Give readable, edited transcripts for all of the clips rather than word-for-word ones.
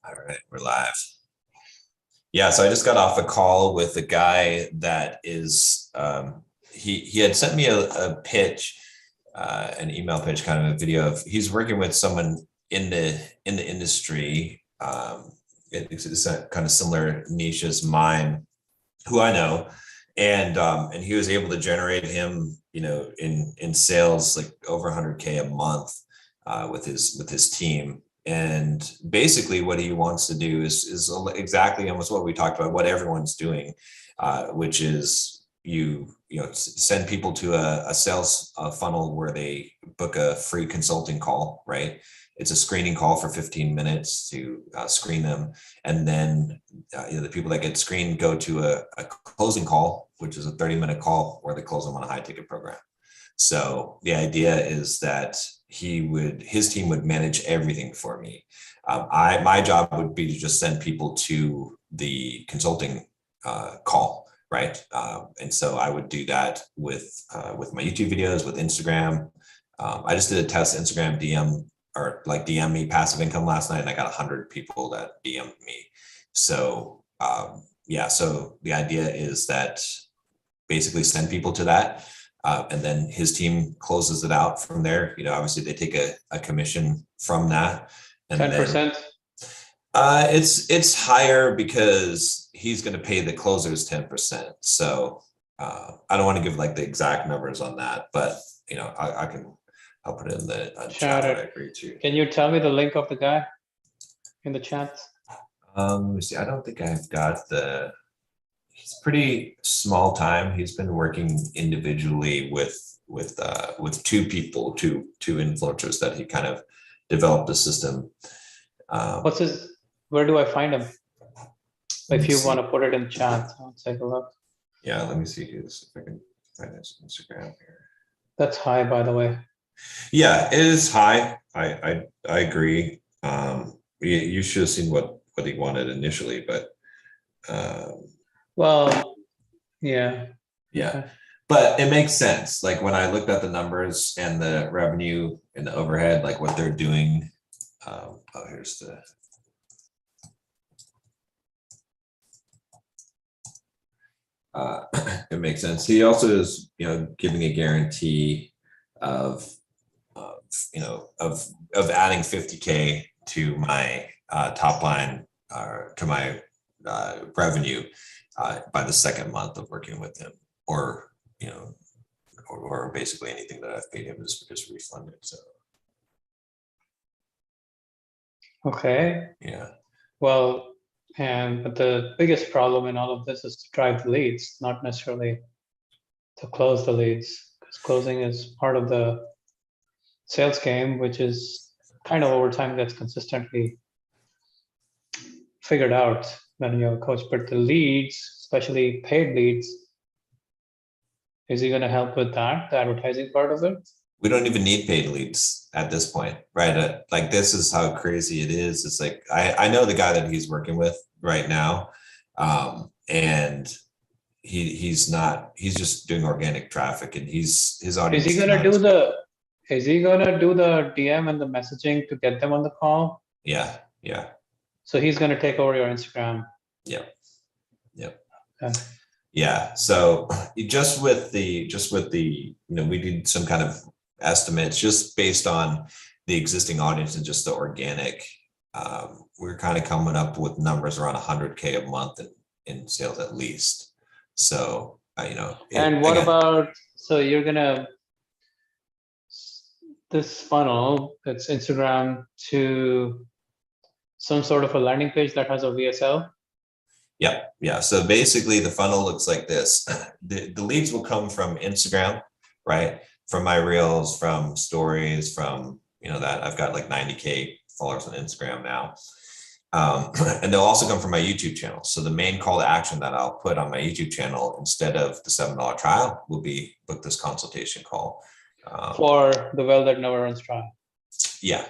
All right, we're live. Yeah, so I just got off a call with a guy that is he had sent me a pitch, an email pitch, kind of a video of he's working with someone in the industry. It's a kind of similar niche as mine, who I know, and he was able to generate him, in sales like over 100K a month with his team. And basically, what he wants to do is exactly almost what we talked about, what everyone's doing, which is send people to a sales funnel where they book a free consulting call, right? It's a screening call for 15 minutes to screen them, and then the people that get screened go to a closing call, which is a 30-minute call where they close them on a high ticket program. So the idea is that his team would manage everything for me. My job would be to just send people to the consulting call, right? And so I would do that with my YouTube videos, with Instagram. I just did a test Instagram DM me passive income last night, and I got 100 people that DM'd me. So so the idea is that basically send people to that. And then his team closes it out from there. Obviously they take a commission from that. And 10%? It's higher because he's going to pay the closers 10%. So I don't want to give like the exact numbers on that, but I'll put it in the chat that I agree to. Can you tell me the link of the guy in the chat? Let me see. I don't think I've got he's pretty small time. He's been working individually with two people, two influencers that he kind of developed a system. Where do I find him? If you want to put it in chat, I'll take a look. Yeah, let me see if I can find his Instagram here. That's high, by the way. Yeah, it is high. I agree. You should have seen what he wanted initially, but well, yeah. Okay. But it makes sense. Like when I looked at the numbers and the revenue and the overhead, like what they're doing. Here's the. It makes sense. He also is, giving a guarantee of adding 50K to my top line, to my revenue by the second month of working with him, or basically anything that I've paid him is refunded. So. Okay. Yeah. Well, but the biggest problem in all of this is to drive the leads, not necessarily to close the leads, because closing is part of the sales game, which is kind of over time gets consistently figured out when you're a coach. But the leads, especially paid leads, is he going to help with that, the advertising part of it? We don't even need paid leads at this point, right? Like this is how crazy it is. It's like I know the guy that he's working with right now, and he's just doing organic traffic, and his audience. Is he gonna do the DM and the messaging to get them on the call? Yeah. So he's gonna take over your Instagram. Yep. Okay. Yeah. So just with the we did some kind of estimates just based on the existing audience and just the organic. We're kind of coming up with numbers around 100K a month in sales at least. So and what about, so you're gonna this funnel that's Instagram to some sort of a landing page that has a VSL? Yeah. So basically the funnel looks like this. The leads will come from Instagram, right? From my reels, from stories, from, that I've got like 90K followers on Instagram now. And they'll also come from my YouTube channel. So the main call to action that I'll put on my YouTube channel instead of the $7 trial will be book this consultation call. For the well that never runs trial. Yeah.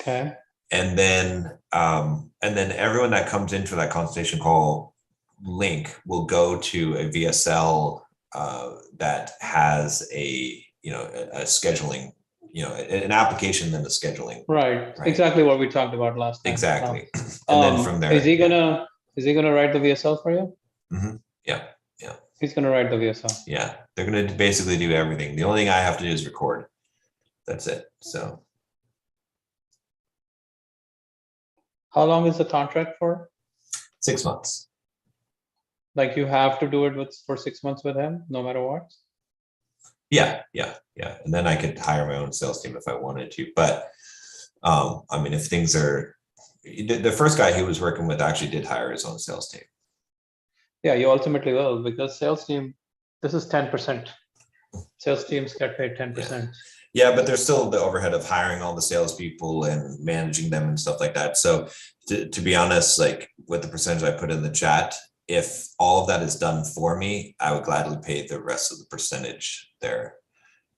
Okay. And then everyone that comes into that consultation call link will go to a VSL that has a scheduling an application than the scheduling. Right. Exactly what we talked about last time. Exactly. And then from there, is he gonna write the VSL for you? Yeah. He's gonna write the VSL. Yeah. They're going to basically do everything. The only thing I have to do is record. That's it. So How long is the contract for? 6 months. Like you have to do it for 6 months with him, no matter what? Yeah. And then I could hire my own sales team if I wanted to. But I mean, if things are, the first guy he was working with actually did hire his own sales team. Yeah, you ultimately will, because sales team, this is 10%. Sales teams get paid 10%. Yeah, but there's still the overhead of hiring all the salespeople and managing them and stuff like that. So to be honest, like with the percentage I put in the chat, if all of that is done for me, I would gladly pay the rest of the percentage there.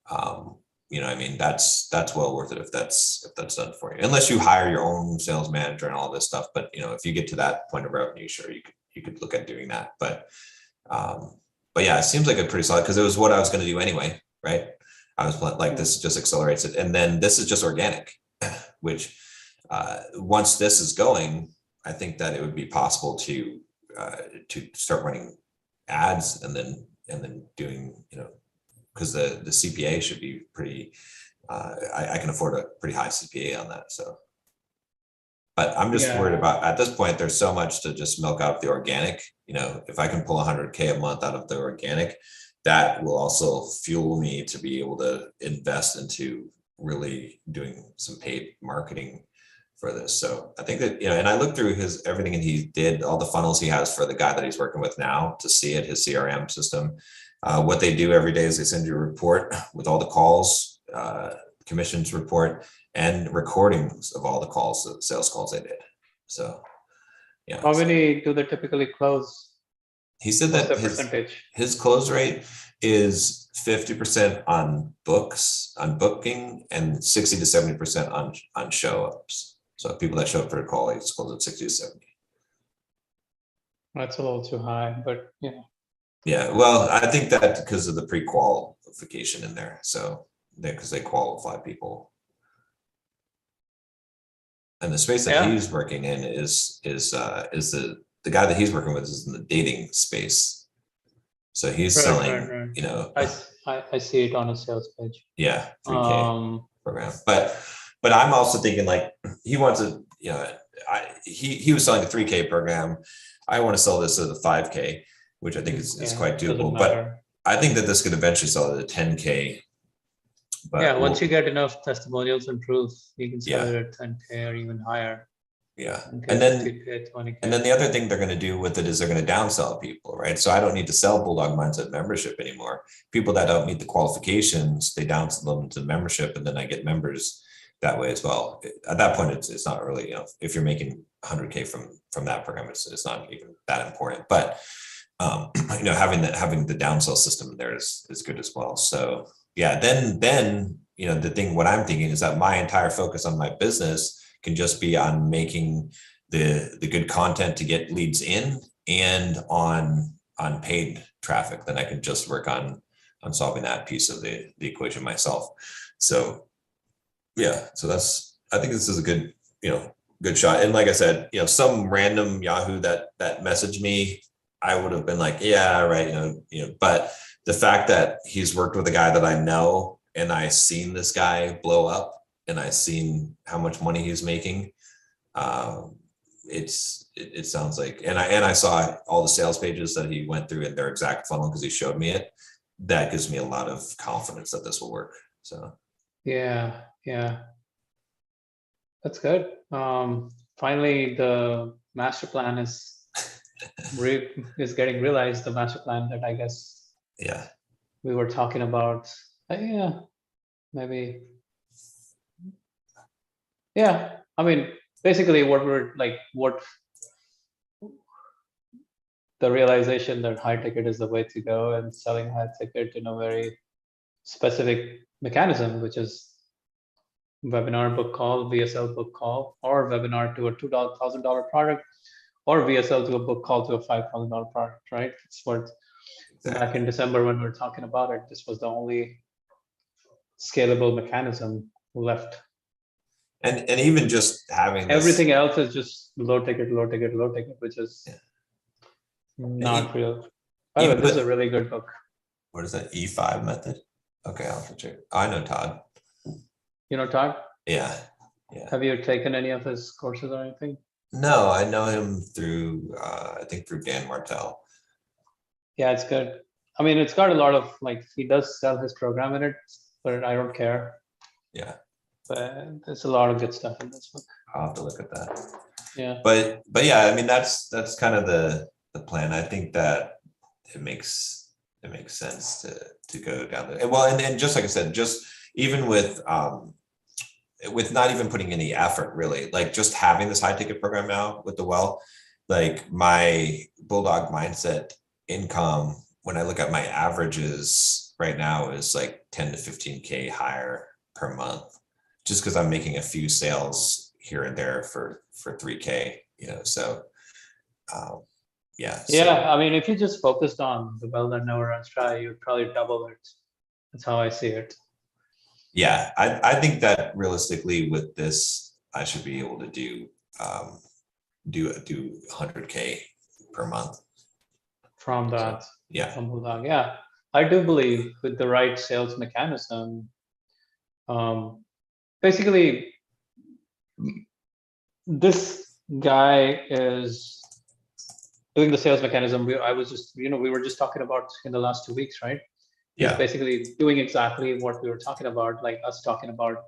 I mean, that's well worth it if that's done for you, unless you hire your own sales manager and all this stuff. But if you get to that point of revenue, sure, you could look at doing that. But yeah, it seems like a pretty solid, because it was what I was going to do anyway, right? I was like, this just accelerates it. And then this is just organic, which once this is going, I think that it would be possible to start running ads and then doing, because the CPA should be pretty, I can afford a pretty high CPA on that. So, but I'm just worried about, at this point, there's so much to just milk out the organic. If I can pull 100K a month out of the organic, that will also fuel me to be able to invest into really doing some paid marketing for this. So I think that, and I looked through everything, and he did all the funnels he has for the guy that he's working with now to see it, his CRM system. What they do every day is they send you a report with all the calls, commissions report, and recordings of all the calls, the sales calls they did. So, yeah. How many do they typically close? He said that his close rate is 50% on booking, and 60 to 70% on show ups. So people that show up for a call, he's closed at 60 to 70. That's a little too high, but Yeah, well, I think that because of the pre-qualification in there. So because they qualify people. And the space that he's working in is the guy that he's working with is in the dating space. So he's selling, I see it on a sales page. Yeah, 3K program. But I'm also thinking, like, he wants a, he was selling a 3K program. I want to sell this at a 5K, which I think is quite doable. But I think that this could eventually sell at a 10K. But once you get enough testimonials and proof, you can sell it at 10K or even higher. Yeah. And then the other thing they're going to do with it is they're going to downsell people, right? So I don't need to sell Bulldog Mindset membership anymore. People that don't meet the qualifications, they downsell them to membership, and then I get members that way as well. At that point, it's not really, if you're making 100K from that program, it's not even that important. But having the downsell system there is good as well. So yeah, then what I'm thinking is that my entire focus on my business can just be on making the good content to get leads in, and on paid traffic. Then I can just work on solving that piece of the equation myself. So yeah, so I think this is a good shot. And like I said, some random Yahoo that messaged me, I would have been like, yeah, right, but the fact that he's worked with a guy that I know, and I seen this guy blow up, and I seen how much money he's making, it sounds like, and I saw all the sales pages that he went through in their exact funnel, because he showed me it. That gives me a lot of confidence that this will work. So yeah, that's good. Finally, the master plan is getting realized. The master plan that I guess we were talking about. Maybe. Yeah, I mean, basically what the realization that high ticket is the way to go, and selling high ticket in a very specific mechanism, which is webinar book call, VSL book call, or webinar to a $2,000 product, or VSL to a book call to a $5,000 product, right? It's what back in December when we were talking about it, this was the only scalable mechanism left. And even just having this, Everything else is just low ticket, which is not real. By the way, this is a really good book. What is that? E5 method? Okay, I'll have to check. I know Todd. You know Todd? Yeah. Have you taken any of his courses or anything? No, I know him through, I think through Dan Martell. Yeah, it's good. I mean, it's got a lot of, like, he does sell his program in it, but I don't care. Yeah. But there's a lot of good stuff in this book. I'll have to look at that. Yeah. But yeah, I mean, that's kind of the plan. I think that it makes sense to go down there. Well, and just like I said, just even with not even putting any effort really, like just having this high ticket program now with the well, like my Bulldog mindset income, when I look at my averages right now, is like 10 to 15K higher per month, just because I'm making a few sales here and there for 3K, so yeah. Yeah, I mean, if you just focused on the well that never runs dry, you'd probably double it. That's how I see it. Yeah, I think that realistically with this, I should be able to do 100K per month from that. So, yeah. From Bulldog. Yeah, I do believe with the right sales mechanism, basically, this guy is doing the sales mechanism. I was just, we were just talking about in the last 2 weeks, right? He's basically doing exactly what we were talking about, like us talking about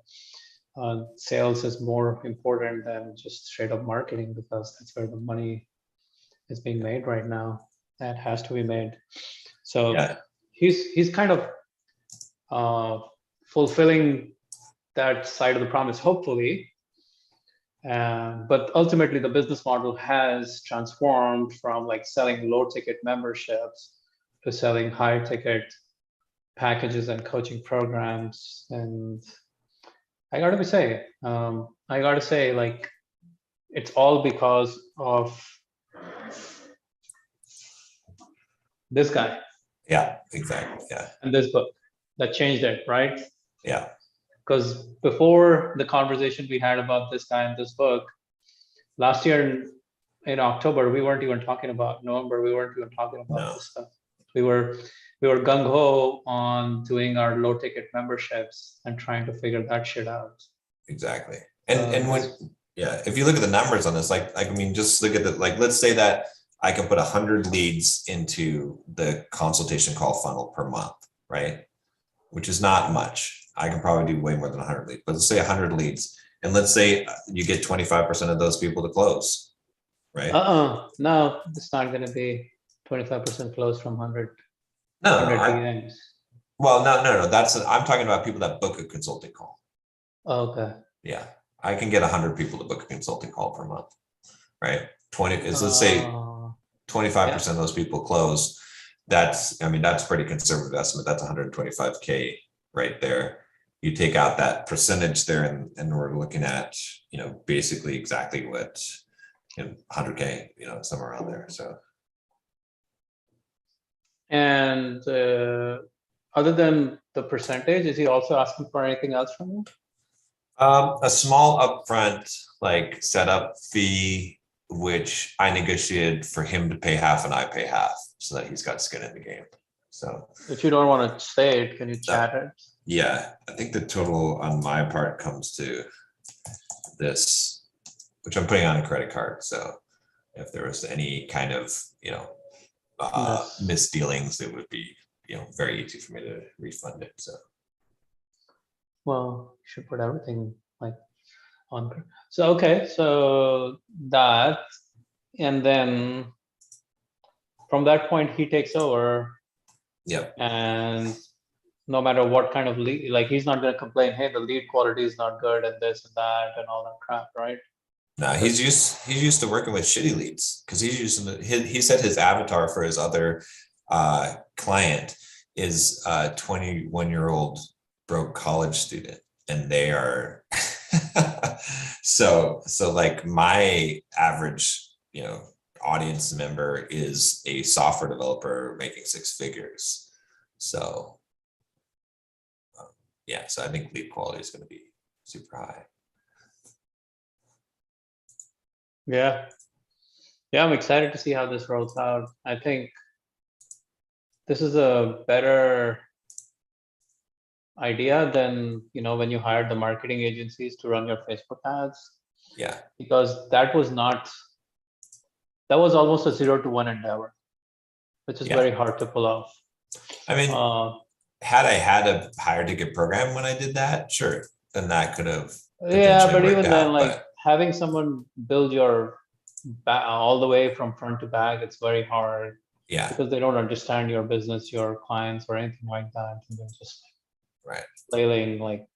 sales is more important than just straight up marketing, because that's where the money is being made right now. That has to be made. So he's kind of fulfilling that side of the promise, hopefully. But ultimately, the business model has transformed from like selling low ticket memberships to selling high ticket packages and coaching programs. And I gotta say, like, it's all because of this guy. Yeah, exactly. Yeah. And this book that changed it, right? Yeah. Because before the conversation we had about this guy and this book, last year in October, we weren't even talking about November. We weren't even talking about this stuff. We were gung ho on doing our low ticket memberships and trying to figure that shit out. Exactly. And when, if you look at the numbers on this, like, I mean, just look at the, like, let's say that I can put 100 leads into the consultation call funnel per month, right? Which is not much. I can probably do way more than 100 leads, but let's say 100 leads. And let's say you get 25% of those people to close, right? No, it's not going to be 25% close from 100. No, 100 well, no. I'm talking about people that book a consulting call. Okay. Yeah, I can get 100 people to book a consulting call per month, right? 20 is, let's say 25% of those people close. That's pretty conservative estimate. That's 125K right there. You take out that percentage there, and we're looking at, basically exactly what, 100K, somewhere around there. So. And other than the percentage, is he also asking for anything else from you? A small upfront, like, setup fee, which I negotiated for him to pay half and I pay half, so that he's got skin in the game. So if you don't want to say it, can you chat it? Yeah, I think the total on my part comes to this, which I'm putting on a credit card. So if there was any kind of, misdealings, it would be, very easy for me to refund it. So. Well, you should put everything like on. So, okay. So that, and then from that point, he takes over. Yep. And no matter what kind of lead, like, he's not going to complain, hey, the lead quality is not good and this and that and all that crap, right? No, he's used to working with shitty leads, because he said his avatar for his other client is a 21-year-old broke college student, and they are so like my average audience member is a software developer making 6 figures. So yeah, so I think lead quality is going to be super high. Yeah. Yeah, I'm excited to see how this rolls out. I think this is a better idea than, when you hired the marketing agencies to run your Facebook ads, Yeah, because that was almost a 0 to 1 endeavor, which is yeah. very hard to pull off. I mean, had I had a higher ticket program when I did that, sure, then that could have Yeah, potentially but worked even then, out. like But having someone build your all the way from front to back, it's very hard yeah, because they don't understand your business, your clients, or anything like that. And they're just right. flailing like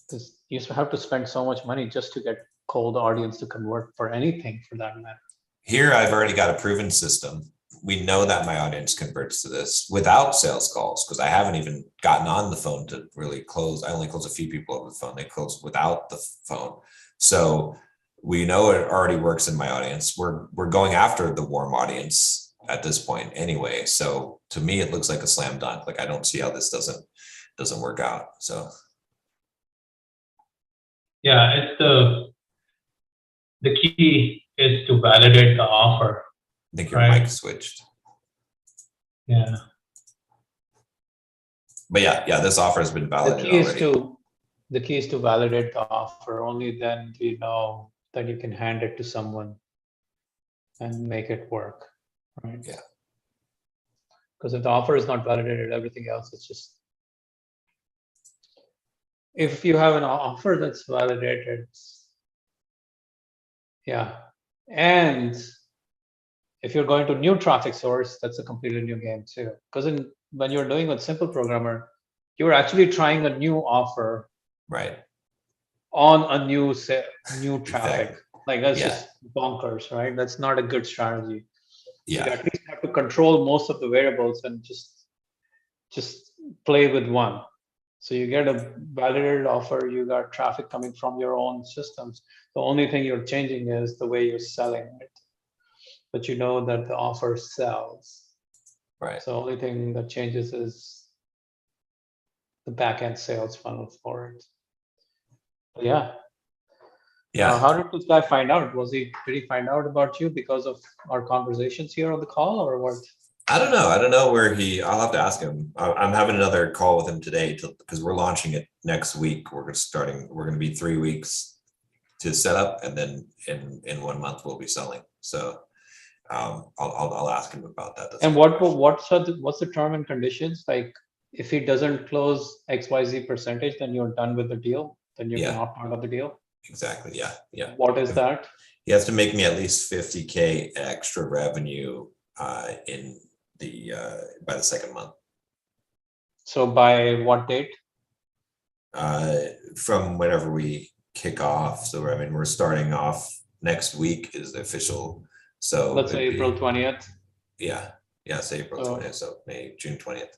this. You have to spend so much money just to get cold audience to convert for anything for that matter. Here, I've already got a proven system. We know that my audience converts to this without sales calls, because I haven't even gotten on the phone to really close. I only close a few people over the phone. They close without the phone. So we know it already works in my audience. We're going after the warm audience at this point anyway. So to me, it looks like a slam dunk. Like I don't see how this doesn't work out. So yeah, it's the key is to validate the offer. I think your Right. mic switched. Yeah. But yeah, this offer has been The validated key is already. to validate the offer. Only then do you know that you can hand it to someone and make it work, right? Yeah. Because if the offer is not validated, everything else is just. If you have an offer that's validated, yeah, and if you're going to new traffic source, that's a completely new game too. Because when you're doing a simple programmer, you're actually trying a new offer Right. on a new traffic. Exactly. Like that's Yeah. just bonkers, right? That's not a good strategy. So you Yeah. at least have to control most of the variables and just play with one. So you get a validated offer, you got traffic coming from your own systems. The only thing you're changing is the way you're selling it. But you know that the offer sells. Right. So the only thing that changes is the back end sales funnel for it. But yeah. Yeah. How did this guy find out? Did he find out about you because of our conversations here on the call, or what? I don't know. I don't know where I'll have to ask him. I'm having another call with him today because we're launching it next week. We're going to be 3 weeks to set up, and then in 1 month we'll be selling. So I'll ask him about that. And what's the term and conditions? Like if he doesn't close XYZ percentage, then you're done with the deal. Then you can opt out of the deal. Exactly. Yeah. Yeah. What is that? He has to make me at least 50K extra revenue in by the second month. So by what date? From whenever we kick off. So I mean, we're starting off next week is the official. So Let's say April 20th. Yeah. It's April 20th. So June 20th.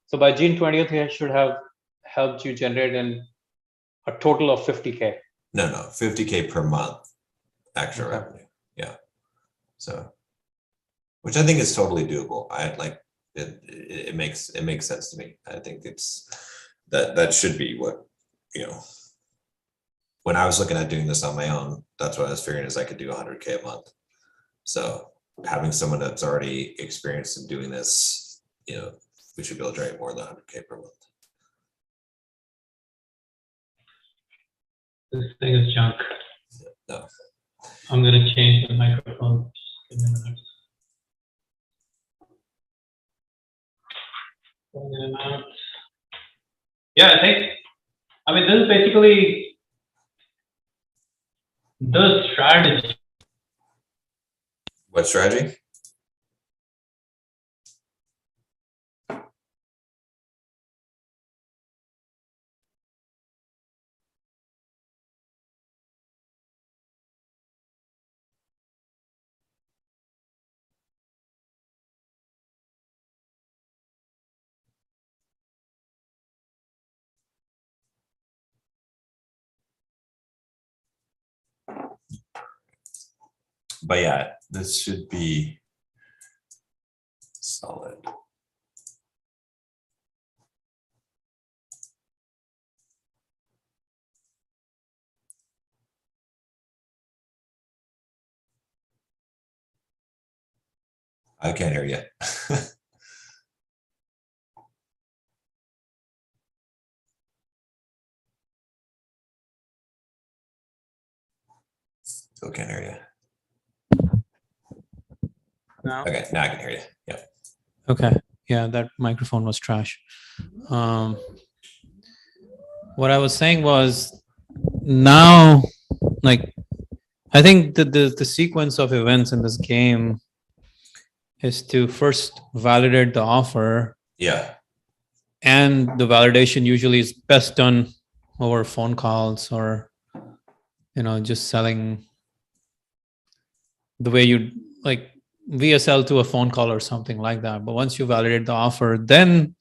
So by June 20th, he should have helped you generate a total of 50K. No, 50K per month extra revenue. Yeah. So, which I think is totally doable. I like it. It makes sense to me. I think it's that should be what, when I was looking at doing this on my own, that's what I was figuring is I could do 100K a month. So having someone that's already experienced in doing this, we should be able to generate more than 100K per month. This thing is junk. No. I'm going to change the microphone. Yeah, I mean, this is basically the strategy. What strategy? But yeah, this should be solid. I can't hear you. Still can't hear you. Now? Okay, now I can hear you. Yeah. Okay. Yeah, that microphone was trash. What I was saying was now, like, I think the sequence of events in this game is to first validate the offer, Yeah. and the validation usually is best done over phone calls or, just selling the way you like VSL to a phone call or something like that. But once you validate the offer, then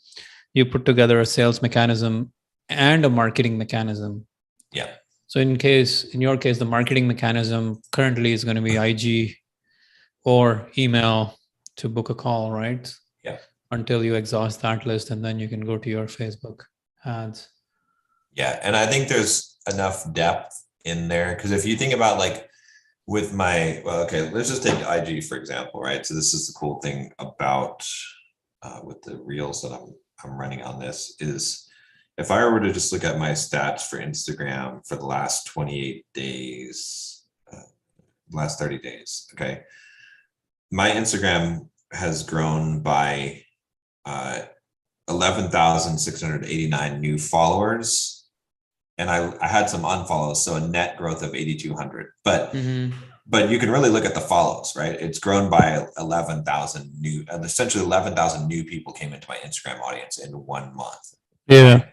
you put together a sales mechanism and a marketing mechanism. Yeah. So in your case, the marketing mechanism currently is going to be IG or email to book a call, right? Yeah. Until you exhaust that list, and then you can go to your Facebook ads. Yeah. And I think there's enough depth in there, because if you think about like with okay, let's just take IG for example, right? So this is the cool thing about with the reels that I'm running on this is, if I were to just look at my stats for Instagram for the last 28 days, last 30 days, okay, my Instagram has grown by 11,689 new followers, and I had some unfollows, so a net growth of 8,200. But but you can really look at the follows, right? It's grown by 11,000 new, essentially 11,000 new people came into my Instagram audience in 1 month. Yeah.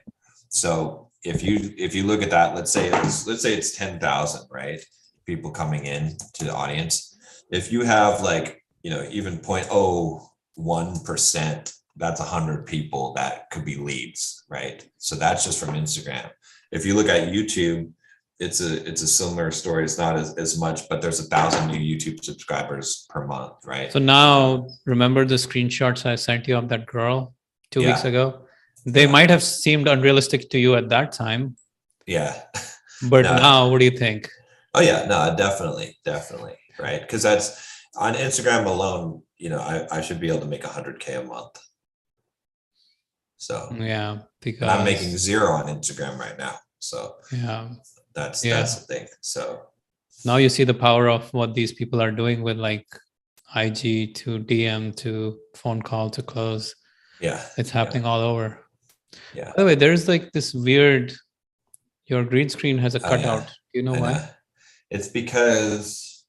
So if you look at that, let's say it's 10,000, right? People coming in to the audience. If you have like, even 0.01%, that's 100 people that could be leads, right? So that's just from Instagram. If you look at YouTube, it's a similar story. It's not as much, but there's 1,000 new YouTube subscribers per month, right? So now, remember the screenshots I sent you of that girl 2 weeks ago? They might have seemed unrealistic to you at that time. Yeah. But now, what do you think? Oh yeah, no, definitely, right? Because that's on Instagram alone. I should be able to make 100K a month. So yeah, because and I'm making 0 on Instagram right now. So yeah, that's the thing. So now you see the power of what these people are doing with like IG to DM to phone call to close. Yeah, it's happening all over. Yeah. By the way, there's like this weird. Your green screen has a cutout. Do you know why? It's because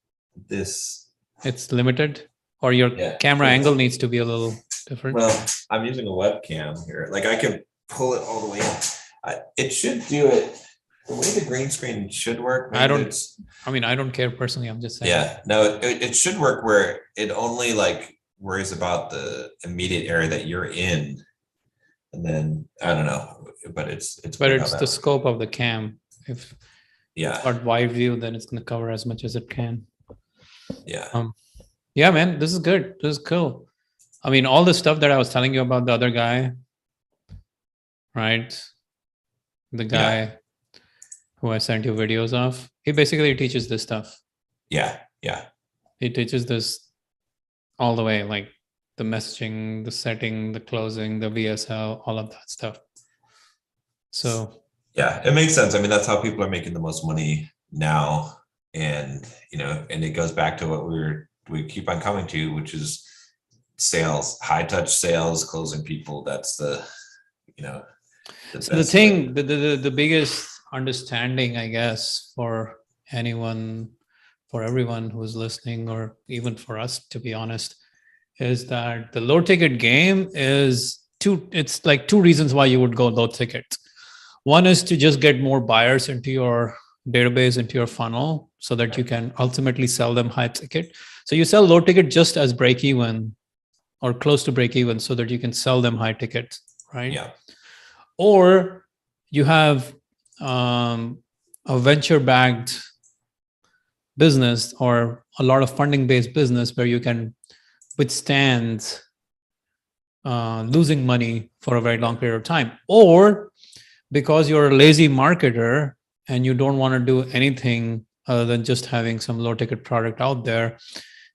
it's limited, or your camera angle needs to be a little different. Well, I'm using a webcam here. Like I can pull it all the way in. It should do it the way the green screen should work. I don't care personally. I'm just saying. Yeah, no, it should work where it only like worries about the immediate area that you're in. And then I don't know, but it's the scope of the cam. If got wide view, then it's going to cover as much as it can. Yeah. Yeah, man, this is good. This is cool. I mean, all the stuff that I was telling you about the other guy, right? The guy who I sent you videos of, he basically teaches this stuff. Yeah. He teaches this all the way, like the messaging, the setting, the closing, the VSL, all of that stuff. So yeah, it makes sense. I mean, that's how people are making the most money now. And, and it goes back to what we keep on coming to, which is sales, high touch sales, closing people. That's the thing, the biggest understanding, I guess, for everyone who's listening, or even for us, to be honest, is that the low ticket game is it's like 2 reasons why you would go low ticket. One is to just get more buyers into your database, into your funnel, so that you can ultimately sell them high ticket. So you sell low ticket just as break even or close to break even, so that you can sell them high ticket, right? Yeah. Or you have a venture backed business or a lot of funding based business where you can withstand losing money for a very long period of time. Or because you're a lazy marketer and you don't want to do anything other than just having some low ticket product out there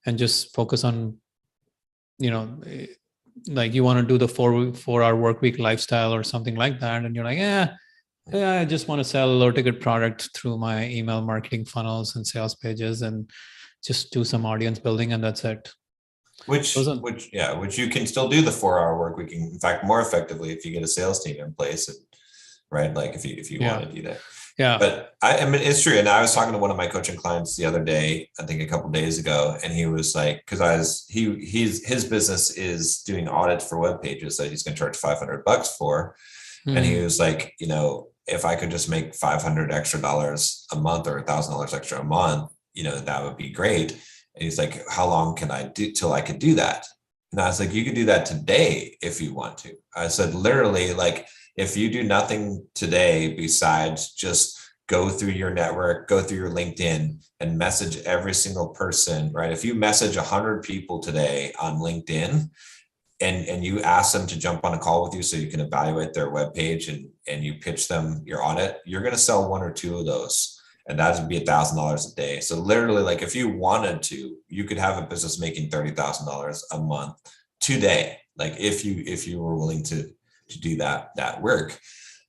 and just focus on like you want to do the 4-hour work week lifestyle or something like that, and you're like, yeah, I just want to sell a low ticket product through my email marketing funnels and sales pages and just do some audience building, and that's it. Which you can still do the 4-hour work week. In fact, more effectively if you get a sales team in place, and, right? Like if you want to do that. Yeah. But I mean, it's true. And I was talking to one of my coaching clients the other day, I think a couple of days ago, and he was like, because his business is doing audits for web pages that he's going to charge $500 for, and he was like, if I could just make $500 extra a month or $1,000 extra a month, that would be great. And he's like, how long can I do till I could do that? And I was like, you could do that today if you want to. I said, literally, like, if you do nothing today besides just go through your network, go through your LinkedIn and message every single person, right? If you message 100 people today on LinkedIn and you ask them to jump on a call with you so you can evaluate their webpage and you pitch them your audit, you're going to sell 1 or 2 of those. And that would be $1,000 a day. So literally, like, if you wanted to, you could have a business making $30,000 a month today. Like if you were willing to do that work.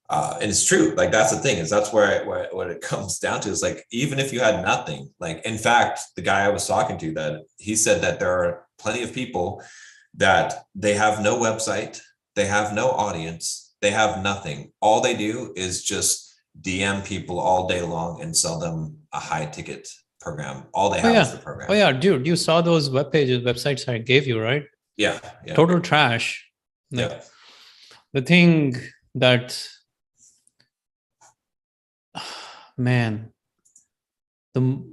And it's true. Like, that's the thing, is that's where what it comes down to, is like, even if you had nothing, like, in fact, the guy I was talking to, that he said that there are plenty of people that they have no website, they have no audience, they have nothing. All they do is just DM people all day long and sell them a high ticket program. All they have is the program. Oh yeah, dude, you saw those websites I gave you, right? Yeah. Total trash. Yeah. The thing that, man, 2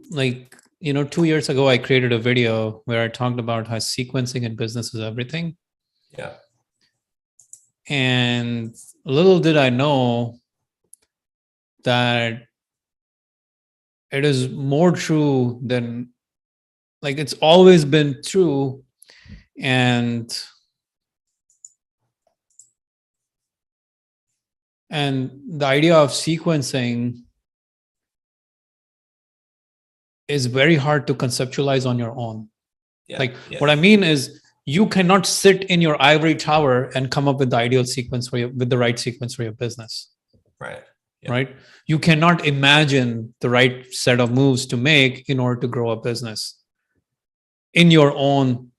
years ago, I created a video where I talked about how sequencing in business is everything. Yeah. And little did I know that it is more true than, like, it's always been true. And the idea of sequencing is very hard to conceptualize on your own. What I mean is, you cannot sit in your ivory tower and come up with the ideal sequence with the right sequence for your business. Right. Yeah. Right. You cannot imagine the right set of moves to make in order to grow a business in your own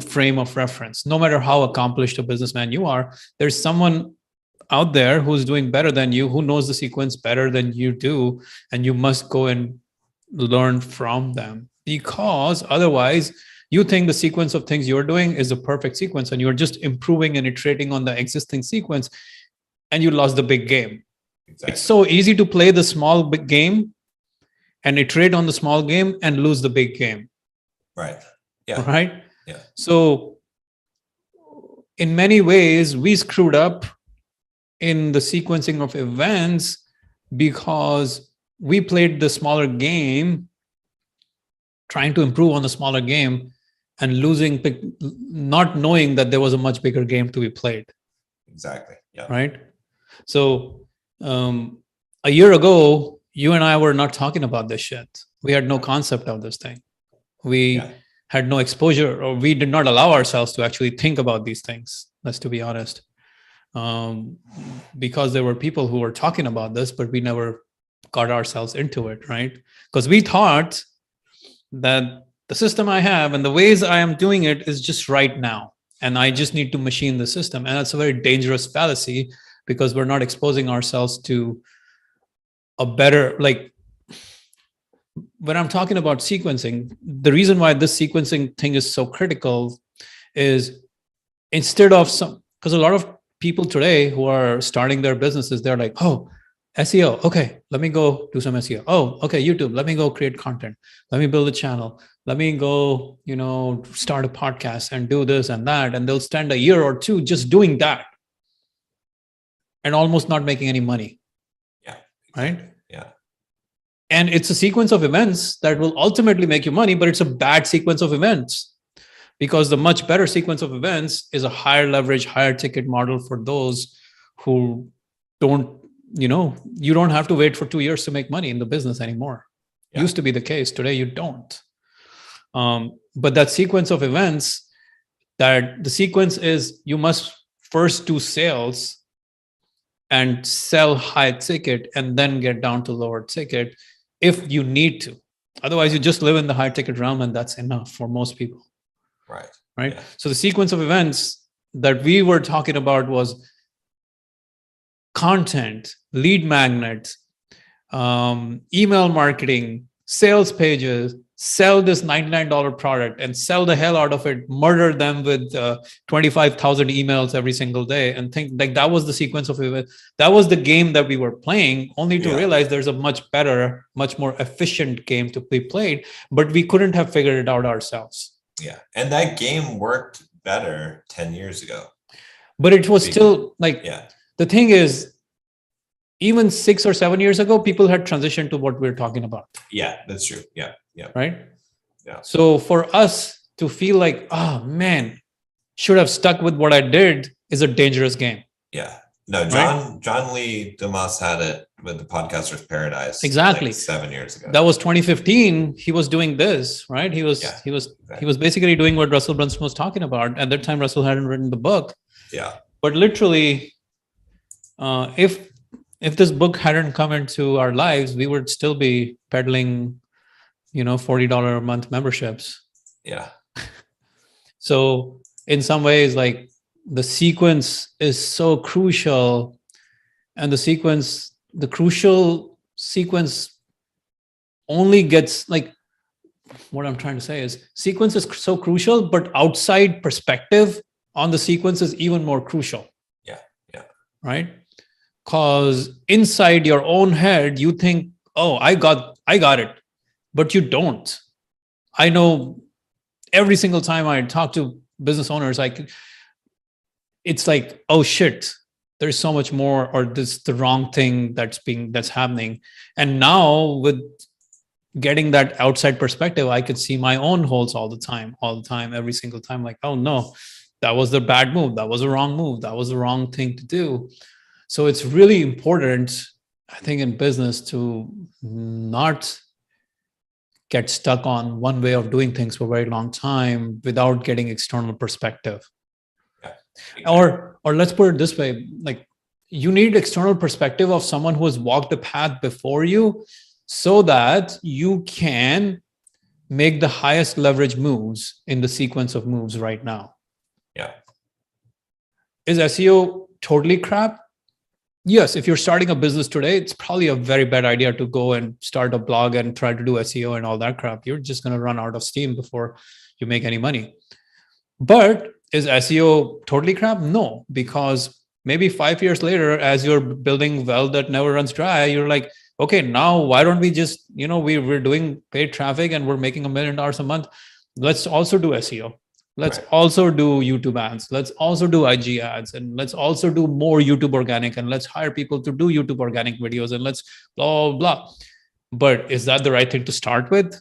frame of reference. No matter how accomplished a businessman you are, there's someone out there who's doing better than you, who knows the sequence better than you do, and you must go and learn from them, because otherwise you think the sequence of things you're doing is the perfect sequence and you're just improving and iterating on the existing sequence, and you lost the big game. Exactly. It's so easy to play the big game and iterate on the small game and lose the big game. Right. Yeah. Right. Yeah. So in many ways, we screwed up in the sequencing of events because we played the smaller game, trying to improve on the smaller game and not knowing that there was a much bigger game to be played. Exactly. Yeah. Right. So a year ago, you and I were not talking about this shit. We had no concept of this thing. We had no exposure, or we did not allow ourselves to actually think about these things. Let's to be honest. Because there were people who were talking about this, but we never got ourselves into it, right? Because we thought that the system I have and the ways I am doing it is just right now, and I just need to machine the system. And that's a very dangerous fallacy, because we're not exposing ourselves to a better, like, when I'm talking about sequencing, the reason why this sequencing thing is so critical is, instead of because a lot of people today who are starting their businesses, they're like, oh, SEO. Okay, let me go do some SEO. Oh, okay, YouTube. Let me go create content. Let me build a channel. Let me go, start a podcast and do this and that. And they'll spend a year or two just doing that and almost not making any money. Yeah. Right? Yeah. And it's a sequence of events that will ultimately make you money, but it's a bad sequence of events, because the much better sequence of events is a higher leverage, higher ticket model for those who don't, you don't have to wait for 2 years to make money in the business anymore. Yeah. Used to be the case. Today, you don't. But that sequence of events, that the sequence is you must first do sales and sell high ticket and then get down to lower ticket if you need to. Otherwise, you just live in the high ticket realm and that's enough for most people. Right. Right. Yeah. So the sequence of events that we were talking about was content, lead magnets, email marketing, sales pages, sell this $99 product and sell the hell out of it, murder them with 25,000 emails every single day, and think like that was the sequence of events. That was the game that we were playing, only to realize there's a much better, much more efficient game to be played, but we couldn't have figured it out ourselves. Yeah. And that game worked better 10 years ago. But it was still like, the thing is, even 6 or 7 years ago, people had transitioned to what we're talking about. Yeah, that's true. Yeah. Yeah. Right. Yeah. So for us to feel like, oh man, should have stuck with what I did is a dangerous game. Yeah. No, John Lee Dumas had it with the Podcaster's Paradise. Exactly. Like 7 years ago. That was 2015. He was doing this, right? He was basically doing what Russell Brunson was talking about. At that time, Russell hadn't written the book. Yeah. But literally, if this book hadn't come into our lives, we would still be peddling, $40 a month memberships. Yeah. So in some ways, like the sequence is so crucial, and the crucial sequence only gets like, what I'm trying to say is sequence is so crucial, but outside perspective on the sequence is even more crucial. Yeah. Yeah. Right. Because inside your own head, you think, oh, I got it, but you don't. I know every single time I talk to business owners, it's like, oh shit, there's so much more, or this the wrong thing that's happening. And now with getting that outside perspective, I could see my own holes all the time, every single time. Like, oh no, that was the bad move. That was a wrong move. That was the wrong thing to do. So it's really important, I think, in business to not get stuck on one way of doing things for a very long time without getting external perspective. Yeah, exactly. Or let's put it this way, like you need external perspective of someone who has walked the path before you so that you can make the highest leverage moves in the sequence of moves right now. Yeah. Is SEO totally crap? Yes, if you're starting a business today, it's probably a very bad idea to go and start a blog and try to do SEO and all that crap. You're just going to run out of steam before you make any money. But is SEO totally crap? No, because maybe 5 years later, as you're building well that never runs dry, you're like, okay, now why don't we just, we're doing paid traffic and we're making $1 million a month. Let's also do SEO. Let's also do YouTube ads. Let's also do IG ads, and let's also do more YouTube organic, and let's hire people to do YouTube organic videos, and let's blah, blah, blah. But is that the right thing to start with?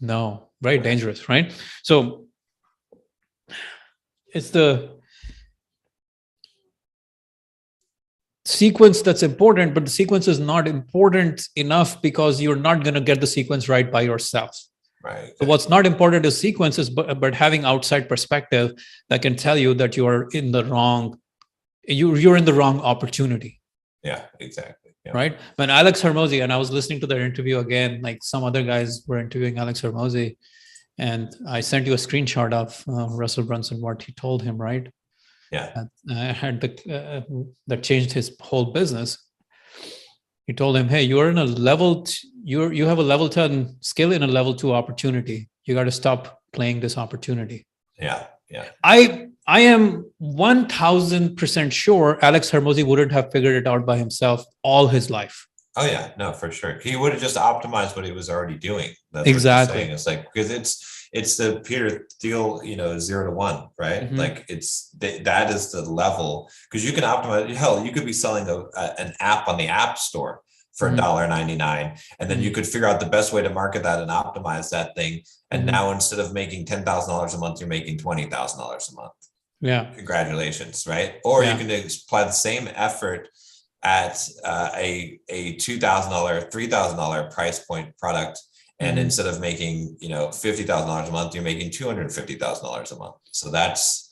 No, very dangerous, right? So it's the sequence that's important, but the sequence is not important enough because you're not going to get the sequence right by yourself. Right. So what's not important is sequences, but having outside perspective that can tell you that you are in the wrong, you're in the wrong opportunity. Yeah, exactly. Yeah. Right. When Alex Hormozi, and I was listening to their interview again, like some other guys were interviewing Alex Hormozi, and I sent you a screenshot of Russell Brunson, what he told him, right? Yeah. That changed his whole business. He told him, hey, you're in a level, you have a level 10 skill in a level 2 opportunity. You got to stop playing this opportunity. Yeah. Yeah. I am 1000% sure Alex Hormozi wouldn't have figured it out by himself all his life. Oh yeah, no, for sure. He would have just optimized what he was already doing. That's exactly. What you're saying. It's like, because it's the Peter Thiel, 0 to 1, right? Mm-hmm. Like that is the level, because you can optimize. Hell, you could be selling an app on the App Store for $1.99, and then you could figure out the best way to market that and optimize that thing. And now instead of making $10,000 a month, you're making $20,000 a month. Yeah, congratulations, right? Or you can apply the same effort at a $2,000, $3,000 price point product And Mhm. instead of making, $50,000 a month, you're making $250,000 a month. So that's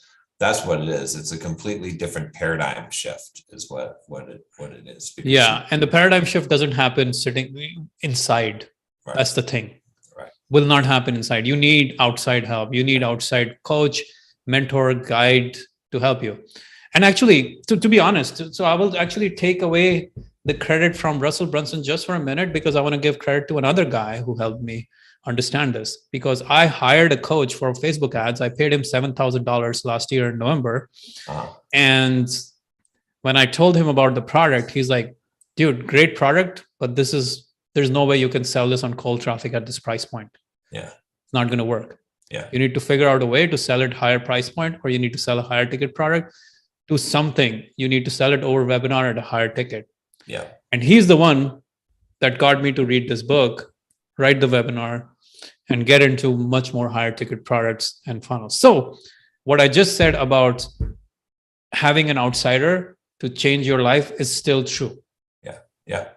what it is. It's a completely different paradigm shift is what it is. Because Yeah. And the paradigm shift doesn't happen sitting inside. Right. That's the thing. Right. Will not happen inside. You need outside help. You need outside coach, mentor, guide to help you. And actually, to be honest, so I will actually take away the credit from Russell Brunson just for a minute, because I want to give credit to another guy who helped me understand this. Because I hired a coach for Facebook ads. I paid him $7,000 last year in November. Uh-huh. And when I told him about the product, he's like, dude, great product, but there's no way you can sell this on cold traffic at this price point. Yeah. It's not going to work. Yeah. You need to figure out a way to sell it higher price point, or you need to sell a higher ticket product to something. You need to sell it over webinar at a higher ticket. Yeah. And he's the one that got me to read this book, write the webinar, and get into much more higher ticket products and funnels. So what I just said about having an outsider to change your life is still true. Yeah.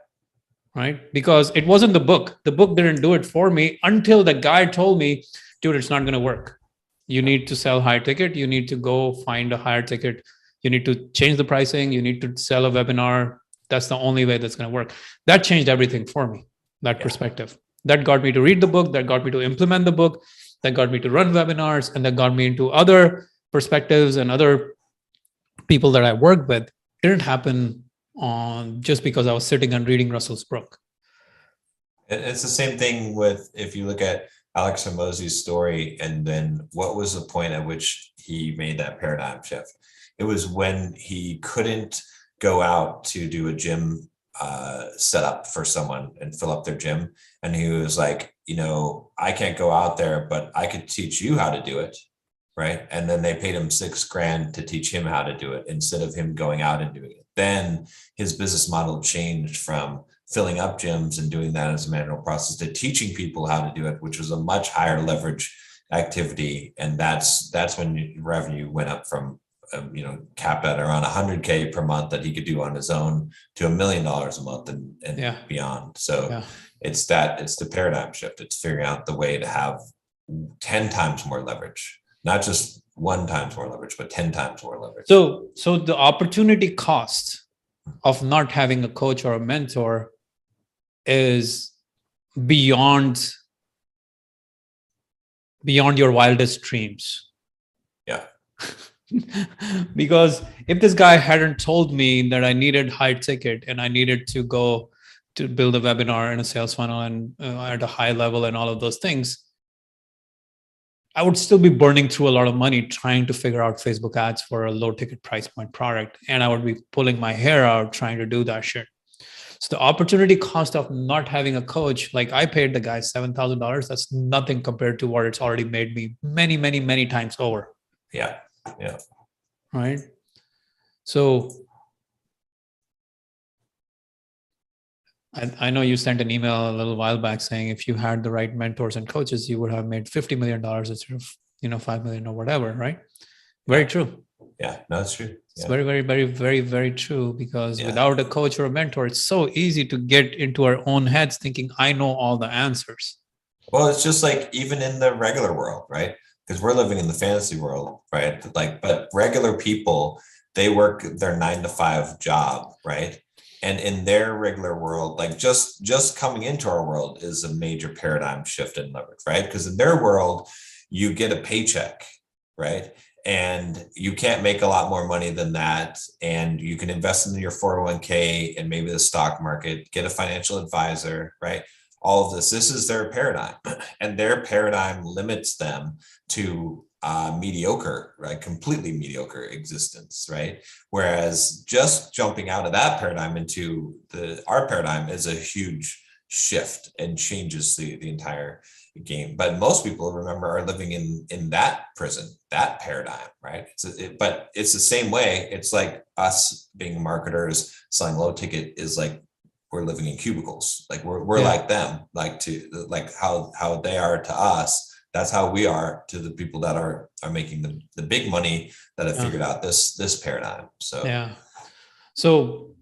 Right? Because it wasn't the book. The book didn't do it for me until the guy told me, dude, it's not going to work. You need to sell higher ticket. You need to go find a higher ticket. You need to change the pricing. You need to sell a webinar. That's the only way that's going to work. That changed everything for me, that perspective. That got me to read the book. That got me to implement the book. That got me to run webinars. And that got me into other perspectives and other people that I worked with. It didn't happen on just because I was sitting and reading Russell's book. It's the same thing with, if you look at Alex Hormozi's story, and then what was the point at which he made that paradigm shift? It was when he couldn't go out to do a gym setup for someone and fill up their gym. And he was like, I can't go out there, but I could teach you how to do it. Right. And then they paid him $6,000 to teach him how to do it instead of him going out and doing it. Then his business model changed from filling up gyms and doing that as a manual process to teaching people how to do it, which was a much higher leverage activity. And that's when revenue went up from, capped at around $100K per month that he could do on his own to $1 million a month and beyond. So it's the paradigm shift. It's figuring out the way to have 10 times more leverage. Not just 1 times more leverage, but 10 times more leverage. So the opportunity cost of not having a coach or a mentor is beyond your wildest dreams. Yeah. Because if this guy hadn't told me that I needed high ticket and I needed to go to build a webinar and a sales funnel and at a high level and all of those things, I would still be burning through a lot of money trying to figure out Facebook ads for a low ticket price point product. And I would be pulling my hair out trying to do that shit. So the opportunity cost of not having a coach, like I paid the guy $7,000. That's nothing compared to what it's already made me many, many, many times over. Yeah. Yeah. Right. So I know you sent an email a little while back saying if you had the right mentors and coaches, you would have made $50 million instead of 5 million or whatever, right? Very true. Yeah, no, that's true. It's very, very, very, very, very true, because without a coach or a mentor, it's so easy to get into our own heads thinking, I know all the answers. Well, it's just like even in the regular world, right? Because we're living in the fantasy world, right? But regular people, they work their 9 to 5 job, right? And in their regular world, like just coming into our world is a major paradigm shift in leverage, right? Because in their world, you get a paycheck, right? And you can't make a lot more money than that. And you can invest in your 401k and maybe the stock market, get a financial advisor, right? All of this is their paradigm. And their paradigm limits them to mediocre, right? Completely mediocre existence, right? Whereas just jumping out of that paradigm into our paradigm is a huge shift and changes the entire game. But most people, remember, are living in that prison, that paradigm, right? But it's the same way. It's like us being marketers selling low ticket is like we're living in cubicles. Like we're like them, like how they are to us. That's how we are to the people that are making the big money that have figured out this paradigm. So So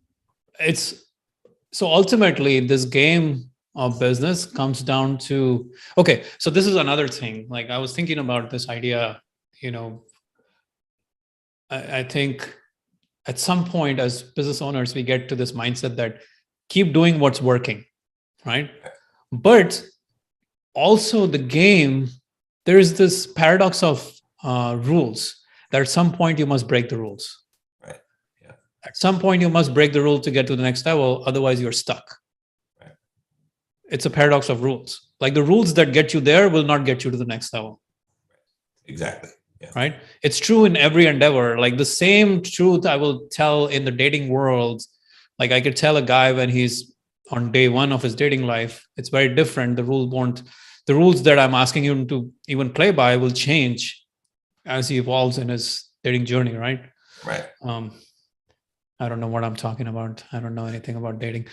ultimately this game of business comes down to, okay, so this is another thing. Like I was thinking about this idea, I think at some point as business owners, we get to this mindset that keep doing what's working, right? But also the game, there is this paradox of rules that at some point you must break the rules. Right. Yeah. At some point you must break the rule to get to the next level. Otherwise you're stuck. Right. It's a paradox of rules. Like the rules that get you there will not get you to the next level. Exactly. Yeah. Right. It's true in every endeavor. Like the same truth I will tell in the dating world. Like I could tell a guy when he's on day one of his dating life, it's very different. The rules that I'm asking him to even play by will change as he evolves in his dating journey. Right. Right. I don't know what I'm talking about. I don't know anything about dating.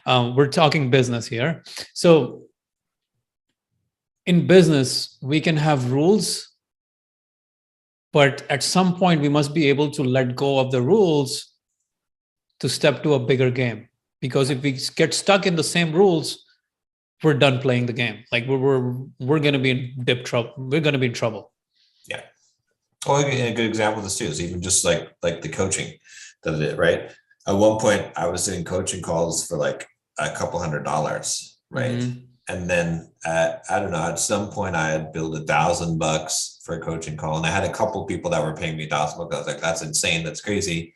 We're talking business here. So in business, we can have rules, but at some point we must be able to let go of the rules to step to a bigger game. Because if we get stuck in the same rules, we're done playing the game. Like we're going to be in deep trouble. We're going to be in trouble. Yeah. Well, a good example of this too is even just like the coaching that I did, right? At one point I was doing coaching calls for like a couple $100, right? Mm-hmm. And then I don't know, at some point I had billed $1,000 for a coaching call, and I had a couple people that were paying me $1,000. I was like, that's insane, that's crazy.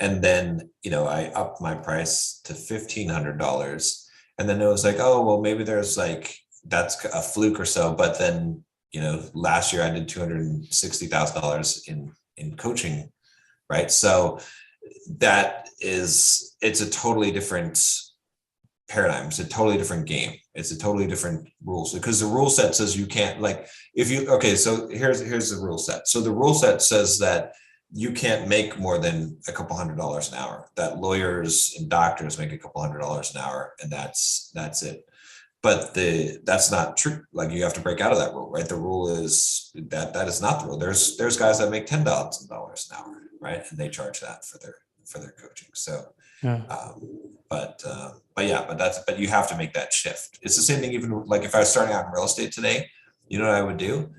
And then, I upped my price to $1,500. And then it was like, oh, well, maybe there's like, that's a fluke or so. But then, last year I did $260,000 in coaching, right? So it's a totally different paradigm. It's a totally different game. It's a totally different rules, because the rule set says you can't, like, so here's the rule set. So the rule set says that you can't make more than a couple $100 an hour, that lawyers and doctors make a couple $100 an hour, and that's it. But that's not true. Like, you have to break out of that rule, right? The rule is that is not the rule. There's guys that make $10,000 an hour, right? And they charge that for their coaching. So, Yeah. But you have to make that shift. It's the same thing. Even like if I was starting out in real estate today, you know what I would do?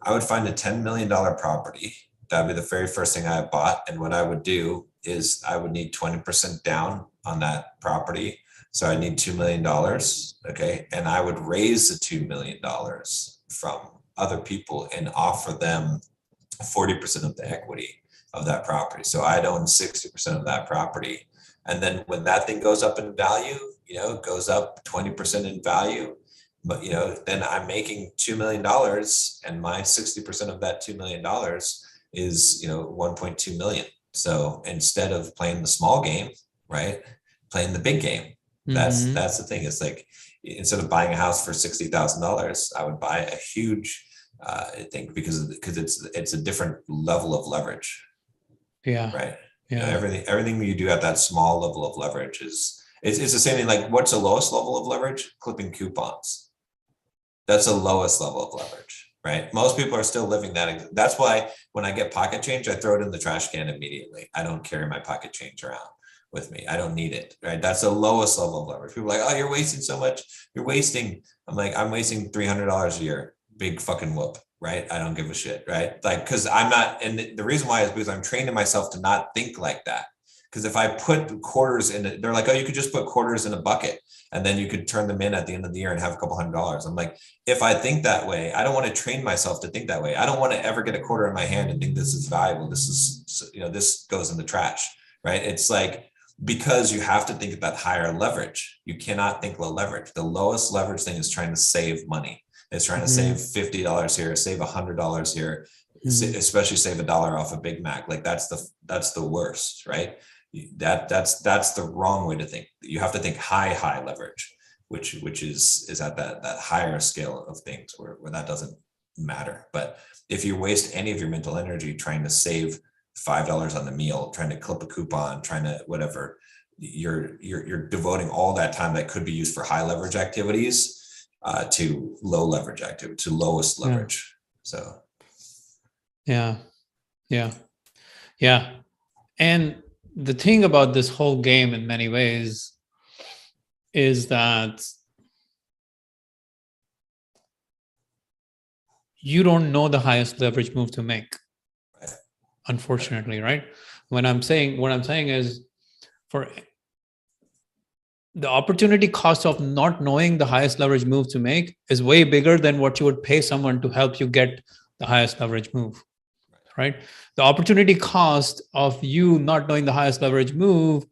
I would find a $10 million property. That'd be the very first thing I bought. And what I would do is I would need 20% down on that property. So I need $2 million. Okay. And I would raise the $2 million from other people and offer them 40% of the equity of that property. So I'd own 60% of that property. And then when that thing goes up in value, it goes up 20% in value. But, then I'm making $2 million, and my 60% of that $2 million is, 1.2 million. So instead of playing the small game, right, playing the big game, that's the thing. It's like, instead of buying a house for $60,000, I would buy a huge thing, because it's a different level of leverage. Yeah. Right. Yeah. Everything you do at that small level of leverage it's the same thing. Like, what's the lowest level of leverage? Clipping coupons. That's the lowest level of leverage, right? Most people are still living that. That's why when I get pocket change, I throw it in the trash can immediately. I don't carry my pocket change around with me. I don't need it, right? That's the lowest level of leverage. People are like, oh, you're wasting so much. You're wasting. I'm like, I'm wasting $300 a year. Big fucking whoop, right? I don't give a shit, right? Like, because I'm not, and the reason why is because I'm training myself to not think like that. Because if I put quarters in it, they're like, oh, you could just put quarters in a bucket and then you could turn them in at the end of the year and have a couple $100. I'm like, if I think that way, I don't want to train myself to think that way. I don't want to ever get a quarter in my hand and think this is valuable. This is, this goes in the trash, right? It's like, because you have to think about higher leverage. You cannot think low leverage. The lowest leverage thing is trying to save money. It's trying to save $50 here, save $100 here, especially save $1 off a Big Mac. Like, that's the worst, right? That's the wrong way to think. You have to think high leverage, which is at that higher scale of things where that doesn't matter. But if you waste any of your mental energy trying to save $5 on the meal, trying to clip a coupon, trying to whatever, you're devoting all that time that could be used for high leverage activities to low leverage activity, to lowest leverage. So yeah. And the thing about this whole game in many ways is that you don't know the highest leverage move to make, unfortunately, right? What I'm saying is, for the opportunity cost of not knowing the highest leverage move to make is way bigger than what you would pay someone to help you get the highest leverage move, right? The opportunity cost of you not knowing the highest leverage move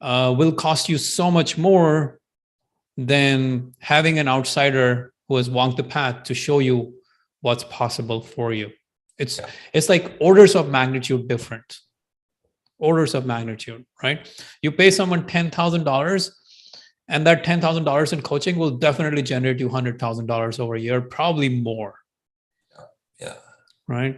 will cost you so much more than having an outsider who has walked the path to show you what's possible for you. It's like orders of magnitude different. Orders of magnitude, right? You pay someone $10,000, and that $10,000 in coaching will definitely generate you $100,000 over a year, probably more. Yeah. Right.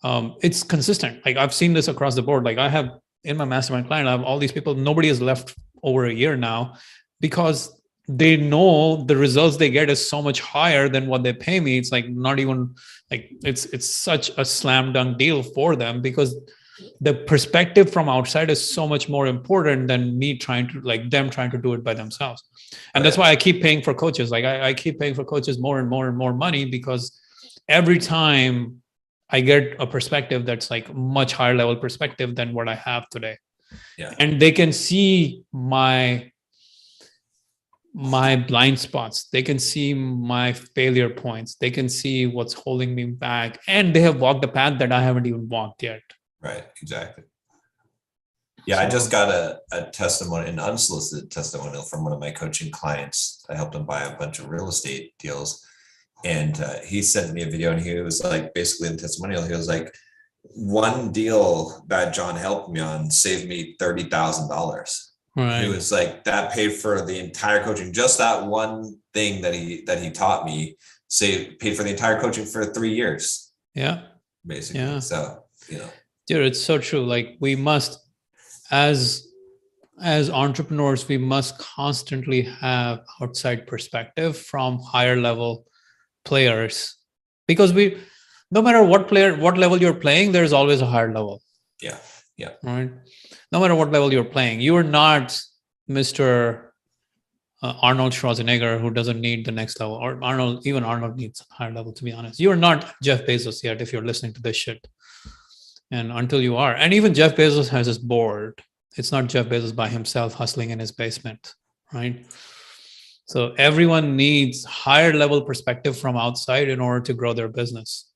It's consistent. Like I've seen this across the board. Like I have in my mastermind client, I have all these people. Nobody has left over a year now because they know the results they get is so much higher than what they pay me. It's like not even like it's such a slam dunk deal for them because the perspective from outside is so much more important than me trying to do it by themselves. And that's why I keep paying for coaches. Like I keep paying for coaches more and more and more money because every time I get a perspective that's like much higher level perspective than what I have today. Yeah. And they can see my blind spots. They can see my failure points. They can see what's holding me back. And they have walked a path that I haven't even walked yet. Right. Exactly. Yeah. I just got a testimony, an unsolicited testimonial from one of my coaching clients. I helped him buy a bunch of real estate deals. And he sent me a video and he was like, basically in the testimonial, he was like, one deal that John helped me on saved me $30,000. Right. It was like that paid for the entire coaching. Just that one thing that he taught me paid for the entire coaching for 3 years. Yeah. Basically. Yeah. So, you know. Dude, it's so true. Like we must, as entrepreneurs, we must constantly have outside perspective from higher level players, because no matter what level you're playing, there's always a higher level. Yeah. Right. No matter what level you're playing, you are not Mr. Arnold Schwarzenegger who doesn't need the next level, or Arnold needs a higher level, to be honest. You're not Jeff Bezos yet if you're listening to this shit. And until you are, and even Jeff Bezos has his board. It's not Jeff Bezos by himself hustling in his basement, right? So everyone needs higher level perspective from outside in order to grow their business.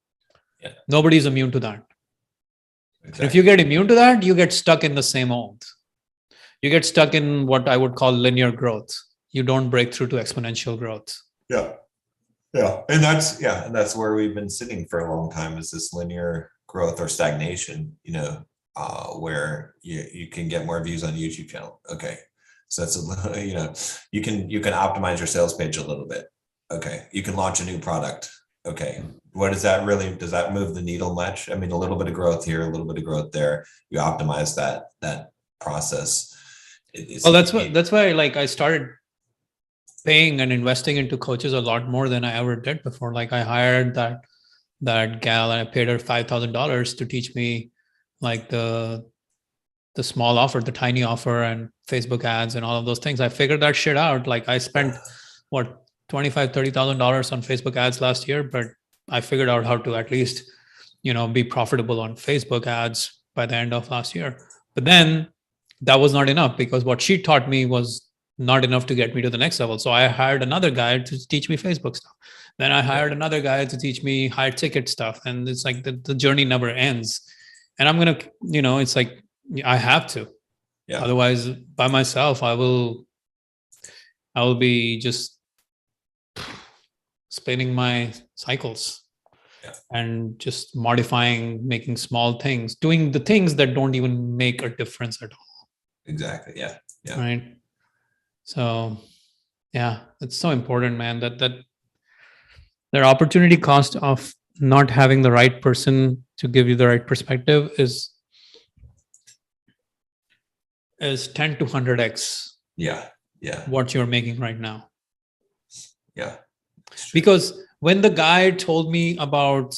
Yeah. Nobody's immune to that. Exactly. If you get immune to that, you get stuck in the same old. You get stuck in what I would call linear growth. You don't break through to exponential growth. Yeah. And that's where we've been sitting for a long time, is this linear growth or stagnation, where you can get more views on a YouTube channel. Okay. So that's you can optimize your sales page a little bit. Okay. You can launch a new product. Okay. Does that move the needle much? I mean, a little bit of growth here, a little bit of growth there. You optimize that process. Well, that's why like I started paying and investing into coaches a lot more than I ever did before. Like I hired that gal and I paid her $5,000 to teach me like the small offer, the tiny offer, and Facebook ads and all of those things. I figured that shit out. Like I spent $25,000-$30,000 on Facebook ads last year, but I figured out how to at least, be profitable on Facebook ads by the end of last year. But then that was not enough, because what she taught me was not enough to get me to the next level. So I hired another guy to teach me Facebook stuff. Then I hired another guy to teach me high ticket stuff. And it's like the journey never ends. And I'm going to, it's like, I have to. Yeah. Otherwise, by myself, I will be just spinning my cycles and just modifying, making small things, doing the things that don't even make a difference at all. Exactly. Yeah. Right. So, yeah, it's so important, man, that opportunity cost of not having the right person to give you the right perspective is 10 to 100x. Yeah. What you're making right now. Yeah. Because when the guy told me about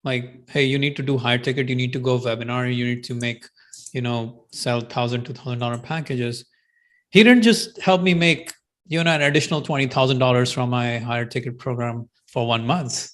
like, hey, you need to do high ticket, you need to go webinar, you need to make, sell $1,000 to $2,000 packages. He didn't just help me make, an additional $20,000 from my higher ticket program for 1 month.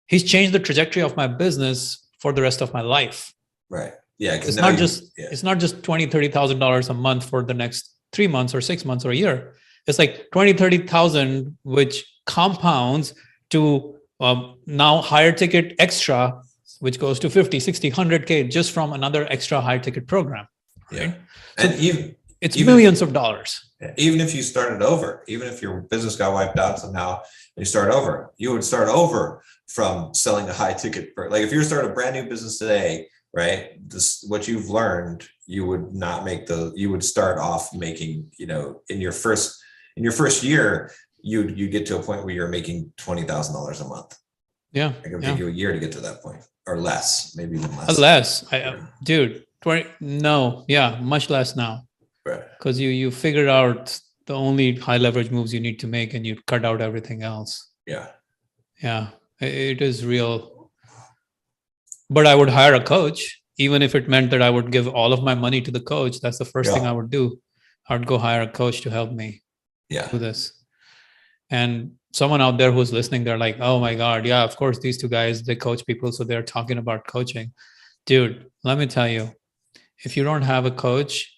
He's changed the trajectory of my business for the rest of my life. Right. Yeah. It's not just $20,000-$30,000 a month for the next 3 months or 6 months or a year. It's like 20, 30,000, which compounds to now higher ticket extra, which goes to 50, 60, 100K just from another extra high ticket program. Right? Yeah. So And it's millions of dollars. Even if you started over, even if your business got wiped out somehow and you start over, you would start over from selling a high ticket. Like if you start a brand new business today, right? What you've learned, you would not make you would start off making, in your first year, you get to a point where you're making $20,000 a month. Yeah. It would take you a year to get to that point, or less, maybe even less. Dude, 20, no, yeah, much less now. Right. Because you figured out the only high leverage moves you need to make and you cut out everything else. Yeah. Yeah, it is real. But I would hire a coach, even if it meant that I would give all of my money to the coach. That's the first thing I would do. I would go hire a coach to help me do this. And someone out there who's listening, they're like, oh my God, yeah, of course, these two guys, they coach people. So they're talking about coaching. Dude, let me tell you, if you don't have a coach,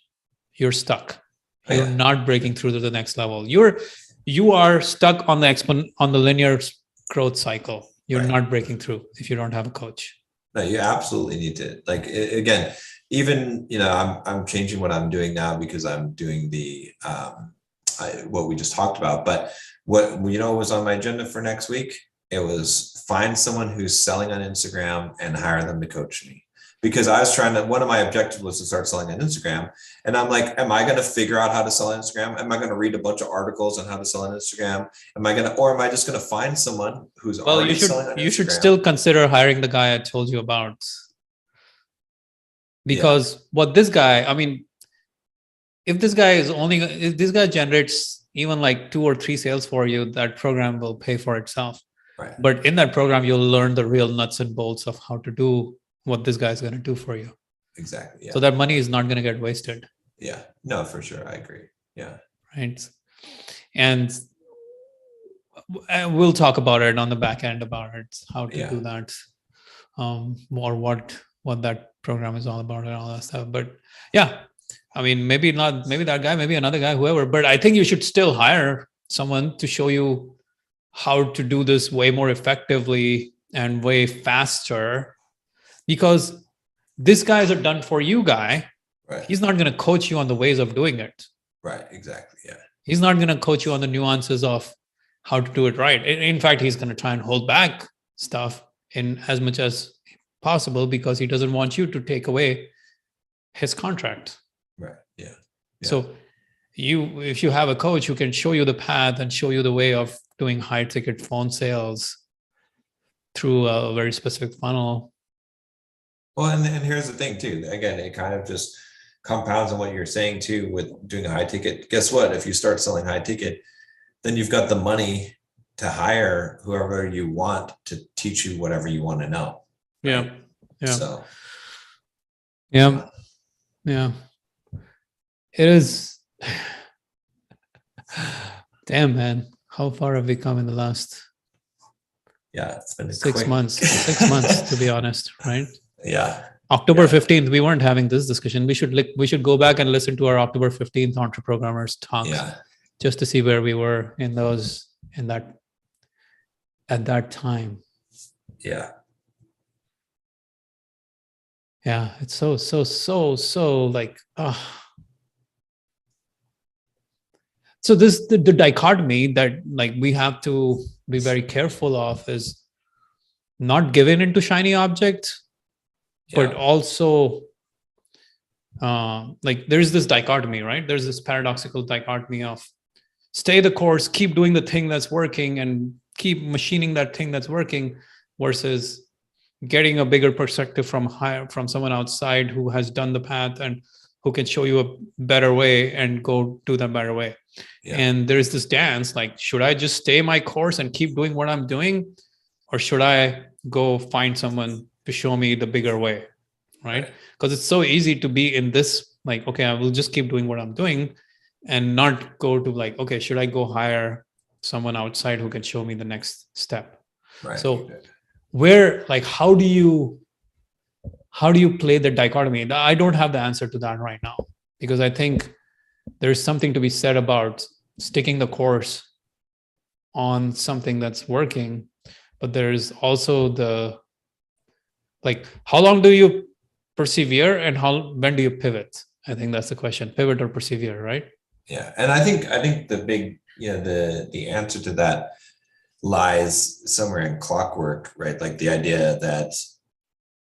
you're stuck. You're not breaking through to the next level. You are stuck on the linear growth cycle. You're not breaking through if you don't have a coach. No, you absolutely need to. Like, again, even, I'm changing what I'm doing now because I'm doing what we just talked about. But what was on my agenda for next week? It was find someone who's selling on Instagram and hire them to coach me. Because I was one of my objectives was to start selling on Instagram. And I'm like, am I going to figure out how to sell on Instagram? Am I going to read a bunch of articles on how to sell on Instagram? Am I just going to find someone who's already selling on Instagram? You should still consider hiring the guy I told you about. Because what this guy, if this guy generates even like 2 or 3 sales for you, that program will pay for itself. Right. But in that program, you'll learn the real nuts and bolts of how to do what this guy's going to do for you. Exactly. Yeah. So that money is not going to get wasted. Yeah. No, for sure. I agree. Yeah. Right. And we'll talk about it on the back end about it, how to do that, or what that program is all about and all that stuff. But yeah, maybe that guy, maybe another guy, whoever, but I think you should still hire someone to show you how to do this way more effectively and way faster. Because this guy is a done for you guy. Right. He's not going to coach you on the ways of doing it. Right. Exactly. Yeah. He's not going to coach you on the nuances of how to do it right. In fact, he's going to try and hold back stuff in as much as possible because he doesn't want you to take away his contract. Right. Yeah. So if you have a coach who can show you the path and show you the way of doing high ticket phone sales through a very specific funnel. Well, and here's the thing too. Again, it kind of just compounds on what you're saying too with doing a high ticket. Guess what? If you start selling high ticket, then you've got the money to hire whoever you want to teach you whatever you want to know. Yeah. Right? Yeah. So. Yeah. Yeah. It is. Damn, man. How far have we come in the last? Yeah, it's been 6 months. 6 months, to be honest, right? Yeah. October 15th, we weren't having this discussion. We should go back and listen to our October 15th Entre Programmers talks just to see where we were at that time. Yeah. Yeah, it's so like, so the dichotomy that like we have to be very careful of is not giving into shiny objects, but also like there's this dichotomy, right? There's this paradoxical dichotomy of stay the course, keep doing the thing that's working and keep machining that thing that's working versus getting a bigger perspective from someone outside who has done the path and who can show you a better way and go do that better way. Yeah. And there's this dance, like, should I just stay my course and keep doing what I'm doing? Or should I go find someone to show me the bigger way, right? Because it's so easy to be in this, like, okay, I will just keep doing what I'm doing. and not go to like, okay, should I go hire someone outside who can show me the next step? Right. So where, like, how do you play the dichotomy? I don't have the answer to that right now, because I think there's something to be said about sticking the course on something that's working, but there's also the, like, how long do you persevere and when do you pivot? I think that's the question. Pivot or persevere, right? Yeah. And I think the big, the answer to that lies somewhere in clockwork, right? Like the idea that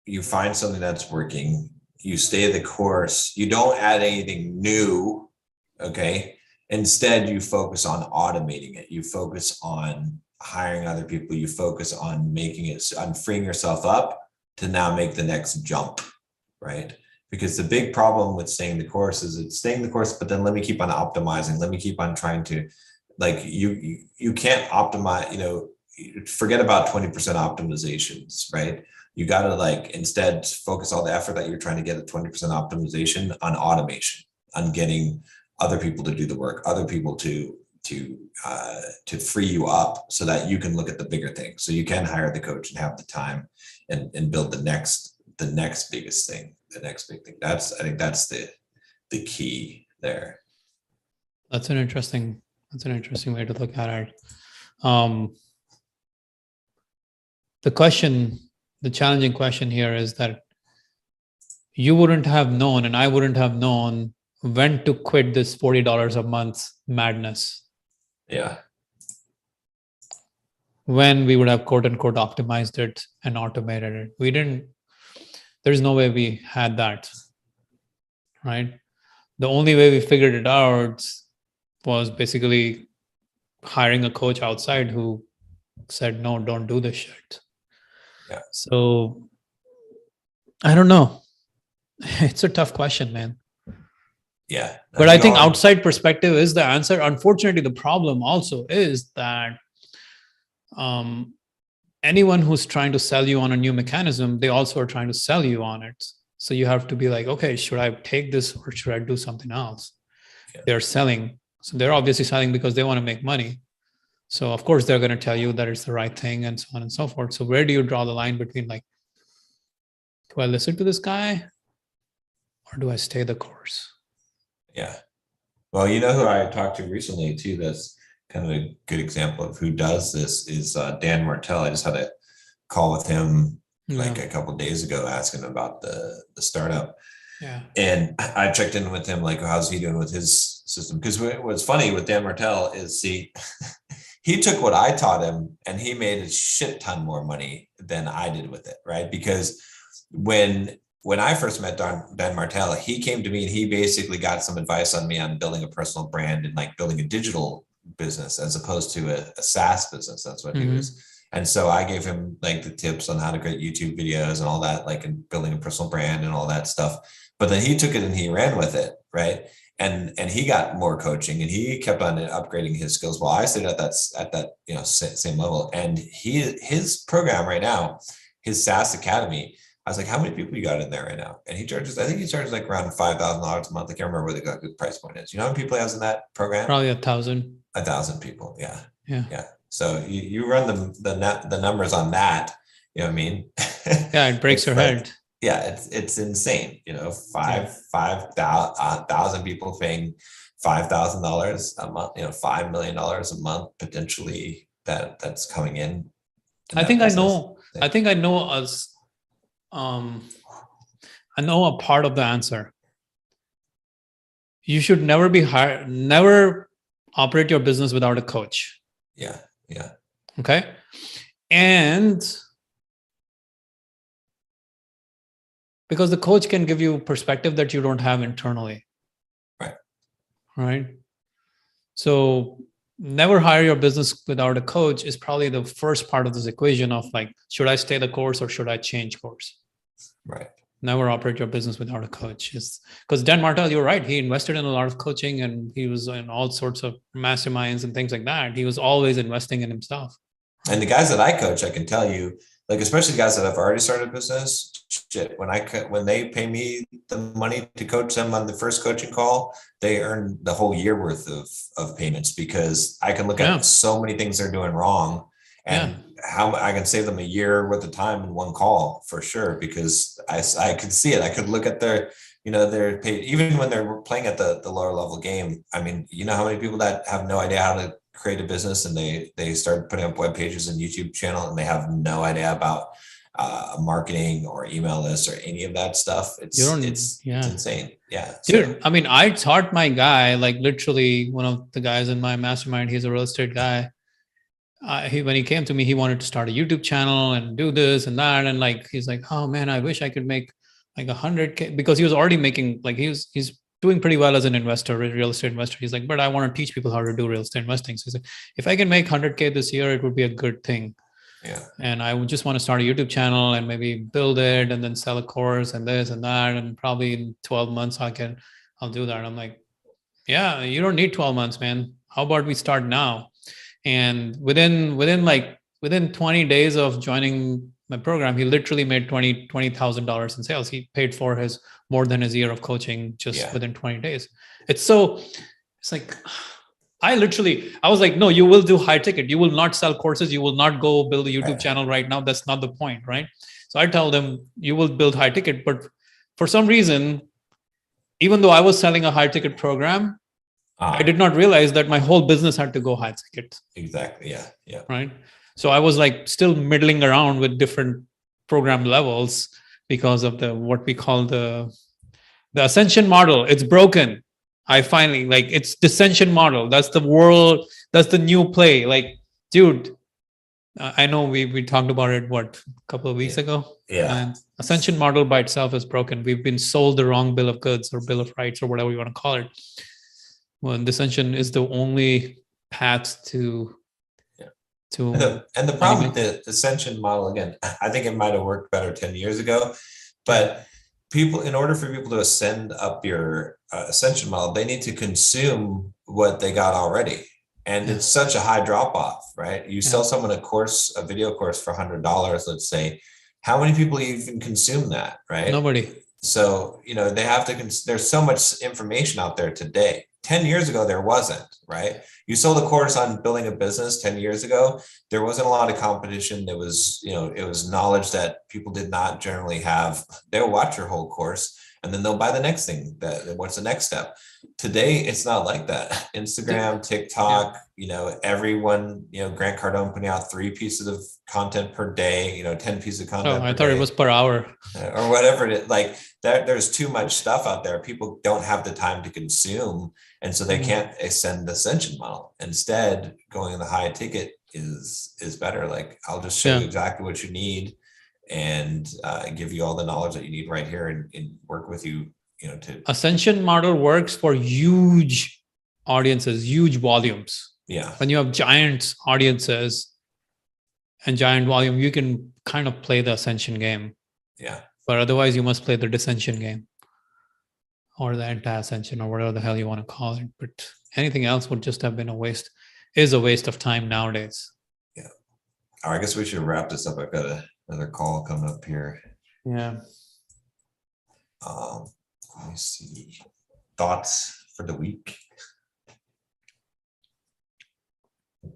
you find something that's working, you stay the course, you don't add anything new. Okay. Instead, you focus on automating it. You focus on hiring other people. You focus on on freeing yourself up to now make the next jump, right? Because the big problem with staying the course is it's staying the course, but then let me keep on optimizing. Let me keep on trying to, like, you can't optimize, forget about 20% optimizations, right? You got to, like, instead focus all the effort that you're trying to get at 20% optimization on automation, on getting other people to do the work, other people to free you up so that you can look at the bigger thing. So you can hire the coach and have the time and build the next biggest thing, the next big thing. I think that's the key there. That's an interesting way to look at it. The challenging question here is that you wouldn't have known, and I wouldn't have known when to quit this $40 a month madness. Yeah. When we would have quote unquote optimized it and automated it. We didn't, there's no way we had that, right? The only way we figured it out was basically hiring a coach outside who said, no, don't do this shit. Yeah. So I don't know. It's a tough question, man. Yeah. But I think outside perspective is the answer. Unfortunately, the problem also is that anyone who's trying to sell you on a new mechanism, they also are trying to sell you on it. So you have to be like, okay, should I take this or should I do something else? Yeah. They're selling. So they're obviously selling because they want to make money. So of course, they're going to tell you that it's the right thing and so on and so forth. So where do you draw the line between, like, do I listen to this guy or do I stay the course? Yeah. Well, you know who I talked to recently too, that's kind of a good example of who does this is Dan Martell. I just had a call with him like a couple of days ago asking about the startup. Yeah. And I checked in with him, like, how's he doing with his system? Because what's funny with Dan Martell is, see, he took what I taught him and he made a shit ton more money than I did with it, right? Because when I first met Dan Martell, he came to me and he basically got some advice on me on building a personal brand and like building a digital business as opposed to a SaaS business. That's what he was. And so I gave him like the tips on how to create YouTube videos and all that, like in building a personal brand and all that stuff. But then he took it and he ran with it, right? And he got more coaching and he kept on upgrading his skills while I stayed at that same level. And his program right now, his SaaS Academy, I was like, how many people you got in there right now? And I think he charges like around $5,000 a month. I can't remember what the price point is. You know how many people he has in that program? Probably 1,000. 1,000 people. Yeah. Yeah. Yeah. So you run the numbers on that, you know what I mean? Yeah. It breaks your head. Yeah. It's insane. 5,000 people paying $5,000 a month, $5 million a month, potentially that's coming in. I think I know us. I know a part of the answer. You should never never operate your business without a coach. Yeah. Yeah. Okay. And because the coach can give you perspective that you don't have internally. Right. Right. So never hire your business without a coach is probably the first part of this equation of like, should I stay the course or should I change course? Right. Never operate your business without a coach. Because Dan Martell, you're right. He invested in a lot of coaching and he was in all sorts of masterminds and things like that. He was always investing in himself. And the guys that I coach, I can tell you, like, especially guys that have already started a business, shit, when they pay me the money to coach them on the first coaching call, they earn the whole year worth of payments, because I can look at so many things they're doing wrong, and how I can save them a year worth of time in one call for sure, because I could see it. I could look at their, their pay, even when they're playing at the lower level game. I mean, you know how many people that have no idea how to create a business, and they start putting up web pages and YouTube channel, and they have no idea about marketing or email lists or any of that stuff. It's insane. Yeah. Dude, I mean, I taught my guy, like literally one of the guys in my mastermind, he's a real estate guy. When he came to me, he wanted to start a YouTube channel and do this and that. And like, he's like, oh man, I wish I could make like 100K, because he was already making, like, he's doing pretty well as an investor, real estate investor. He's like, but I want to teach people how to do real estate investing. So he's like, if I can make 100K this year, it would be a good thing. Yeah. And I would just want to start a YouTube channel and maybe build it and then sell a course and this and that. And probably in 12 months, I'll do that. And I'm like, yeah, you don't need 12 months, man. How about we start now? And within 20 days of joining my program, he literally made $20,000 in sales. He paid for more than his year of coaching just within 20 days. It's like, I was like, no, you will do high ticket. You will not sell courses. You will not go build a YouTube channel right now. That's not the point, right? So I tell them, you will build high ticket. But for some reason, even though I was selling a high ticket program, I did not realize that my whole business had to go high ticket. Exactly. Yeah. Yeah. Right. So I was like still middling around with different program levels because of what we call the ascension model. It's broken. I finally, like, it's descension model. That's the world. That's the new play. Like, dude, I know we talked about it, a couple of weeks ago? Yeah. And ascension model by itself is broken. We've been sold the wrong bill of goods or bill of rights or whatever you want to call it. Well, descension is the only path to. And the problem with the ascension model, again, I think it might have worked better 10 years ago, but in order for people to ascend up your ascension model, they need to consume what they got already. And it's such a high drop off, right? You sell someone a video course for $100, let's say, how many people even consume that, right? Nobody. So, they have to, there's so much information out there today. 10 years ago, there wasn't, right? You sold a course on building a business 10 years ago. There wasn't a lot of competition. There was, it was knowledge that people did not generally have. They'll watch your whole course and then they'll buy the next thing. What's the next step? Today, it's not like that. Instagram, TikTok, everyone, Grant Cardone putting out 3 pieces of content per day, 10 pieces of content. Oh, I thought it was per hour. Or whatever it is. Like there's too much stuff out there. People don't have the time to consume. And so they can't ascend the ascension model. Instead, going in the high ticket is better. Like, I'll just show you exactly what you need and give you all the knowledge that you need right here and work with you, to. Ascension model works for huge audiences, huge volumes. Yeah. When you have giant audiences and giant volume, you can kind of play the ascension game. Yeah. But otherwise, you must play the descension game or the anti-ascension or whatever the hell you want to call it. But anything else would just have been a waste of time nowadays. Yeah. All right, I guess we should wrap this up. I've got another call coming up here. Yeah. Let me see. Thoughts for the week? I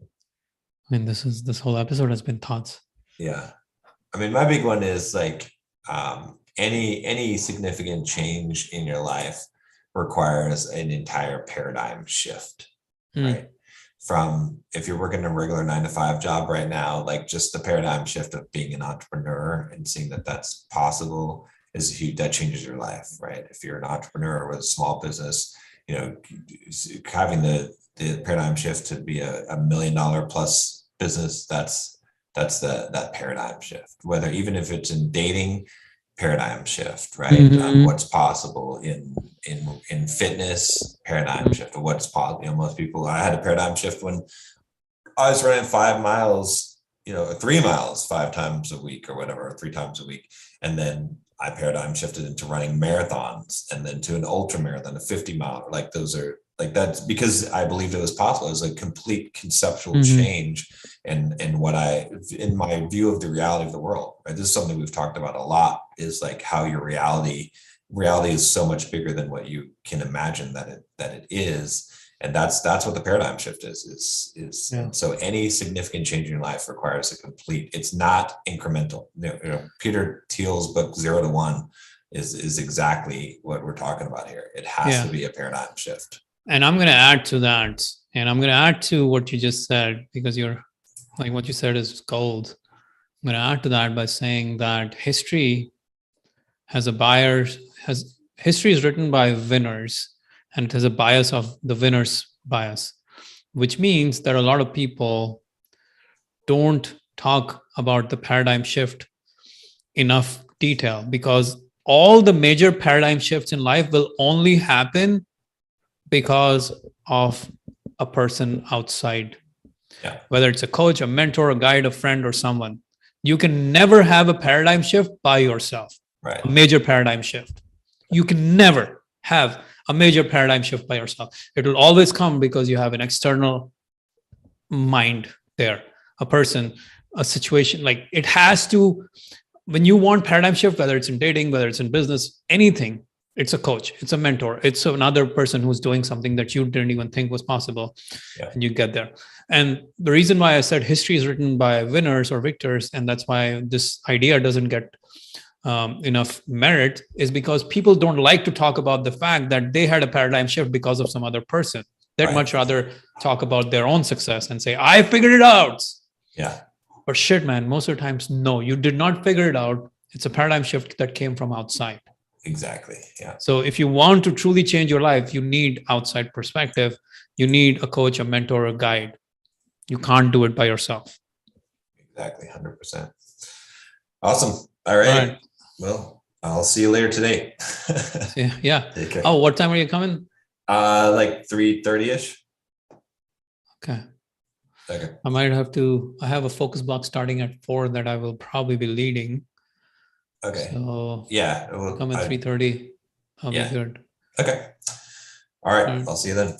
mean, this whole episode has been thoughts. Yeah. I mean, my big one is like, any significant change in your life requires an entire paradigm shift, right? From, if you're working a regular 9-to-5 job right now, like just the paradigm shift of being an entrepreneur and seeing that that's possible is huge. That changes your life, right? If you're an entrepreneur with a small business, having the paradigm shift to be a $1 million plus business, that's that paradigm shift. Whether, even if it's in dating, paradigm shift, right? What's possible in fitness, paradigm shift of what's possible. Most people, I had a paradigm shift when I was running 5 miles, 3 miles 5 times a week or whatever, 3 times a week. And then I paradigm shifted into running marathons and then to an ultra marathon, a 50 mile. Like, those are Like that's because I believed it was possible. It was a complete conceptual Mhm. change in what in my view of the reality of the world. Right? This is something we've talked about a lot, is like how your reality is so much bigger than what you can imagine that it is. And that's what the paradigm shift is. Yeah. And so any significant change in your life requires a complete, it's not incremental. Peter Thiel's book 0 to 1 is exactly what we're talking about here. It has Yeah. to be a paradigm shift. And I'm going to add to that. And I'm going to add to what you just said, because you're like, what you said is gold. I'm going to add to that by saying that history history is written by winners, and it has a bias of the winner's bias, which means that a lot of people don't talk about the paradigm shift enough detail, because all the major paradigm shifts in life will only happen because of a person outside. Yeah. Whether it's a coach, a mentor, a guide, a friend, or someone. You can never have a paradigm shift by yourself. Right. A major paradigm shift. You can never have a major paradigm shift by yourself. It will always come because you have an external mind there, a person, a situation. Like it has to, when you want paradigm shift, whether it's in dating, whether it's in business, anything, it's a coach, it's a mentor, it's another person who's doing something that you didn't even think was possible. Yeah. And you get there. And the reason why I said history is written by winners or victors, and that's why this idea doesn't get enough merit, is because people don't like to talk about the fact that they had a paradigm shift because of some other person. They'd Right. much rather talk about their own success and say, I figured it out. Yeah. But shit, man, most of the times, no, you did not figure it out. It's a paradigm shift that came from outside. Exactly. Yeah. So if you want to truly change your life, you need outside perspective. You need a coach, a mentor, a guide. You can't do it by yourself. Exactly. 100%. Awesome. All right. Well, I'll see you later today. Yeah. Take care. Oh, what time are you coming? Like 3:30ish. Okay. Okay. I have a focus block starting at 4 that I will probably be leading. Okay. So Yeah. come at 3:30. I'll Yeah. be good. Okay. All right. I'll see you then.